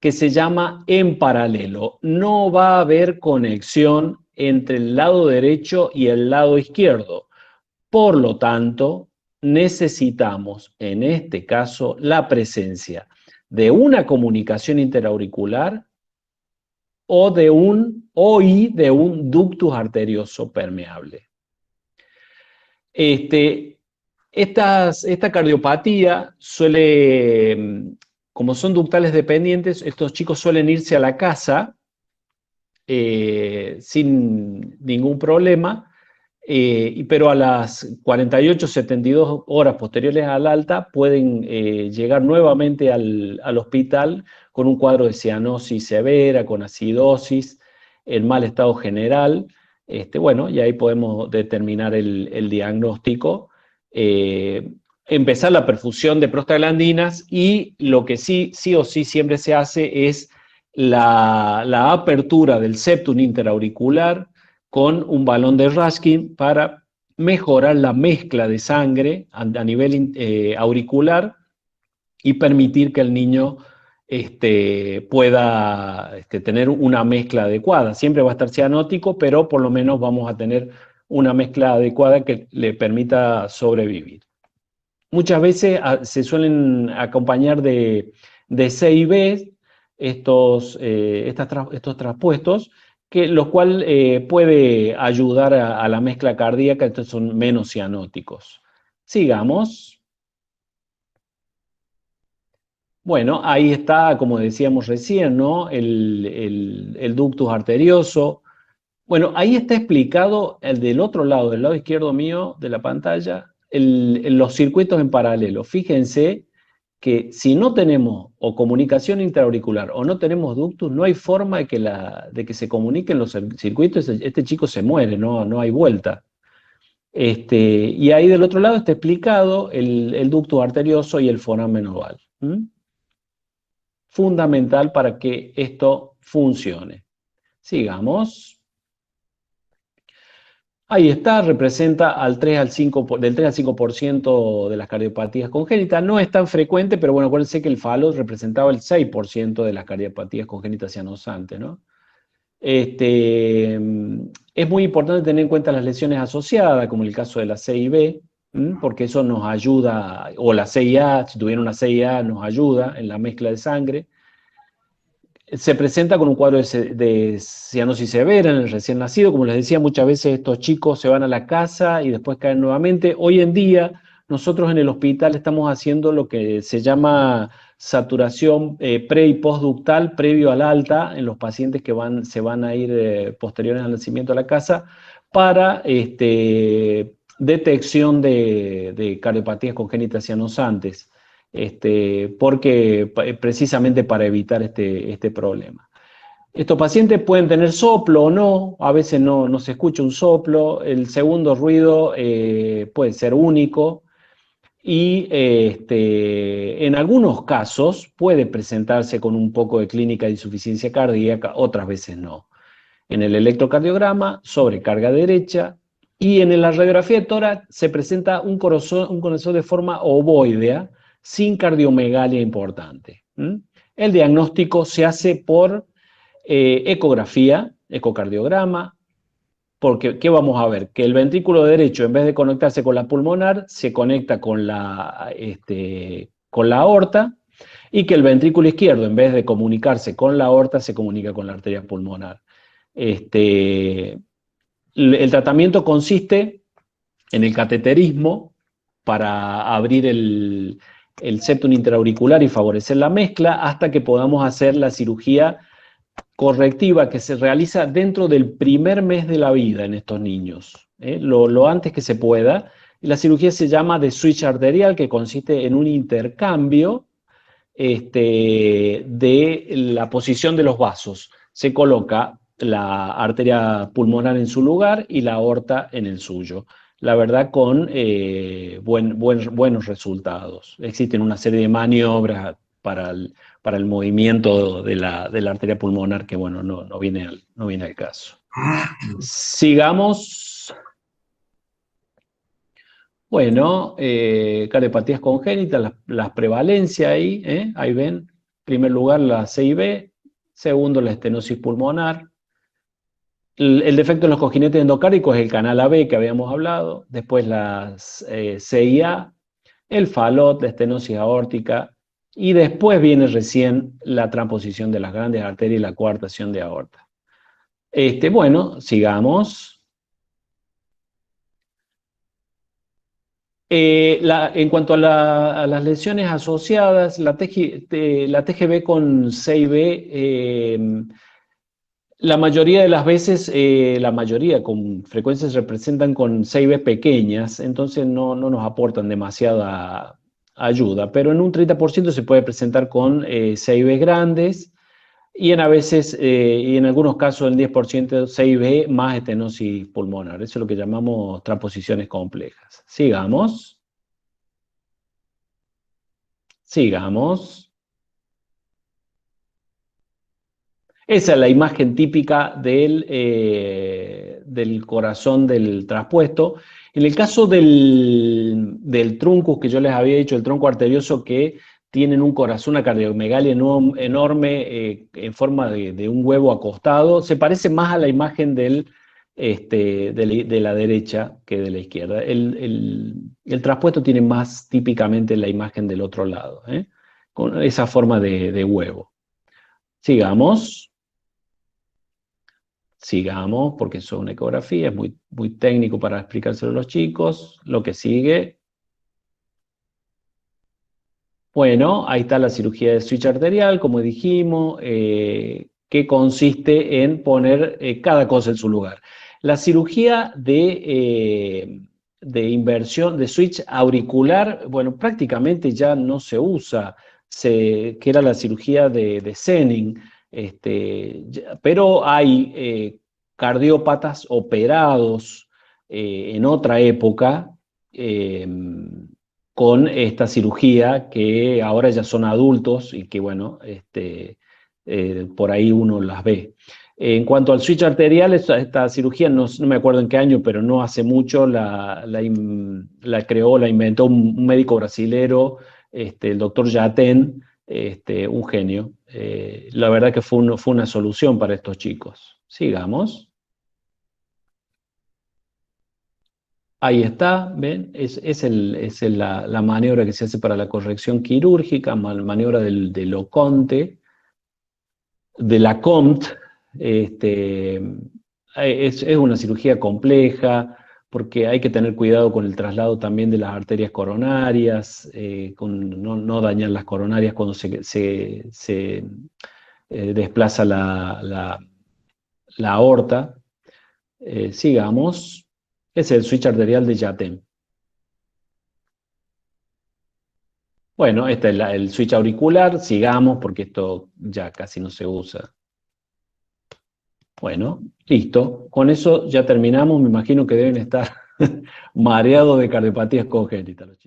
que se llama en paralelo. No va a haber conexión entre el lado derecho y el lado izquierdo. Por lo tanto, necesitamos, en este caso, la presencia de una comunicación interauricular o de un ductus arterioso permeable. Esta cardiopatía suele, como son ductales dependientes, estos chicos suelen irse a la casa sin ningún problema, pero a las 48, 72 horas posteriores al alta pueden llegar nuevamente al hospital con un cuadro de cianosis severa, con acidosis, en mal estado general. Bueno, y ahí podemos determinar el diagnóstico. Empezar la perfusión de prostaglandinas y lo que sí o sí siempre se hace es la apertura del septum interauricular con un balón de Rashkin para mejorar la mezcla de sangre a nivel auricular y permitir que el niño pueda tener una mezcla adecuada. Siempre va a estar cianótico, pero por lo menos vamos a tener una mezcla adecuada que le permita sobrevivir. Muchas veces se suelen acompañar de CIB estos traspuestos, los cuales puede ayudar a la mezcla cardíaca, estos son menos cianóticos. Sigamos. Bueno, ahí está, como decíamos recién, ¿no? El ductus arterioso. Bueno, ahí está explicado el del otro lado, del lado izquierdo mío de la pantalla, los circuitos en paralelo. Fíjense que si no tenemos o comunicación intraauricular o no tenemos ductus, no hay forma de que se comuniquen los circuitos, este chico se muere, no hay vuelta. Y ahí del otro lado está explicado el ductus arterioso y el foramen oval. Fundamental para que esto funcione. Sigamos. Ahí está, representa del 3 al 5% de las cardiopatías congénitas. No es tan frecuente, pero bueno, acuérdense que el falo representaba el 6% de las cardiopatías congénitas cianosantes, ¿no? Es muy importante tener en cuenta las lesiones asociadas, como el caso de la CIB, porque eso nos ayuda, o la CIA, si tuviera una CIA, nos ayuda en la mezcla de sangre. Se presenta con un cuadro de cianosis severa en el recién nacido. Como les decía, muchas veces estos chicos se van a la casa y después caen nuevamente. Hoy en día, nosotros en el hospital estamos haciendo lo que se llama saturación pre- y postductal previo al alta en los pacientes que se van a ir posteriores al nacimiento a la casa para detección de cardiopatías congénitas cianosantes. Precisamente para evitar este problema. Estos pacientes pueden tener soplo o no, a veces no se escucha un soplo, el segundo ruido puede ser único y en algunos casos puede presentarse con un poco de clínica de insuficiencia cardíaca, otras veces no. En el electrocardiograma, sobrecarga derecha, y en la radiografía de tórax se presenta un corazón de forma ovoidea, sin cardiomegalia importante. El diagnóstico se hace por ecografía, ecocardiograma, porque ¿qué vamos a ver? Que el ventrículo derecho, en vez de conectarse con la pulmonar, se conecta con la aorta, y que el ventrículo izquierdo, en vez de comunicarse con la aorta, se comunica con la arteria pulmonar. El tratamiento consiste en el cateterismo para abrir el septum intraauricular y favorecer la mezcla hasta que podamos hacer la cirugía correctiva que se realiza dentro del primer mes de la vida en estos niños, lo antes que se pueda. La cirugía se llama de switch arterial, que consiste en un intercambio de la posición de los vasos. Se coloca la arteria pulmonar en su lugar y la aorta en el suyo. La verdad, con buenos resultados. Existen una serie de maniobras para el movimiento de la arteria pulmonar que, bueno, no viene al caso. Sigamos. Bueno, cardiopatías congénitas, las prevalencias ahí, ahí ven. En primer lugar, la CIB. Segundo, la estenosis pulmonar. El defecto en los cojinetes endocárdicos es el canal AB que habíamos hablado. Después la CIA, el falot, la estenosis aórtica. Y después viene recién la transposición de las grandes arterias y la coartación de aorta. Bueno, sigamos. En cuanto a las lesiones asociadas, la TGB con CIB, la mayoría de las veces, con frecuencia se representan con CIB pequeñas, entonces no nos aportan demasiada ayuda, pero en un 30% se puede presentar con CIB grandes, y en algunos casos el 10% CIB más estenosis pulmonar. Eso es lo que llamamos transposiciones complejas. Sigamos. Esa es la imagen típica del corazón del traspuesto. En el caso del truncus que yo les había dicho, el tronco arterioso, que tienen un corazón, una cardiomegalia enorme en forma de un huevo acostado, se parece más a la imagen de la derecha que de la izquierda. El traspuesto tiene más típicamente la imagen del otro lado, con esa forma de huevo. Sigamos, porque eso es una ecografía, es muy, muy técnico para explicárselo a los chicos. Lo que sigue. Bueno, ahí está la cirugía de switch arterial, como dijimos, que consiste en poner cada cosa en su lugar. La cirugía de de inversión, de switch auricular, bueno, prácticamente ya no se usa, que era la cirugía de Senning, pero hay cardiópatas operados en otra época con esta cirugía que ahora ya son adultos y que, bueno, por ahí uno las ve. En cuanto al switch arterial, esta cirugía, no me acuerdo en qué año, pero no hace mucho, la creó, la inventó un médico brasilero, el doctor Yaten, un genio. La verdad que fue una solución para estos chicos. Sigamos. Ahí está, ¿ven? Es la maniobra que se hace para la corrección quirúrgica, maniobra de Loconte, de la Comte. Es una cirugía compleja porque hay que tener cuidado con el traslado también de las arterias coronarias, con no dañar las coronarias cuando se desplaza la aorta. Sigamos. Es el switch arterial de Yaten. Bueno, este es el switch auricular. Sigamos porque esto ya casi no se usa. Bueno, listo. Con eso ya terminamos. Me imagino que deben estar mareados de cardiopatías congénitas.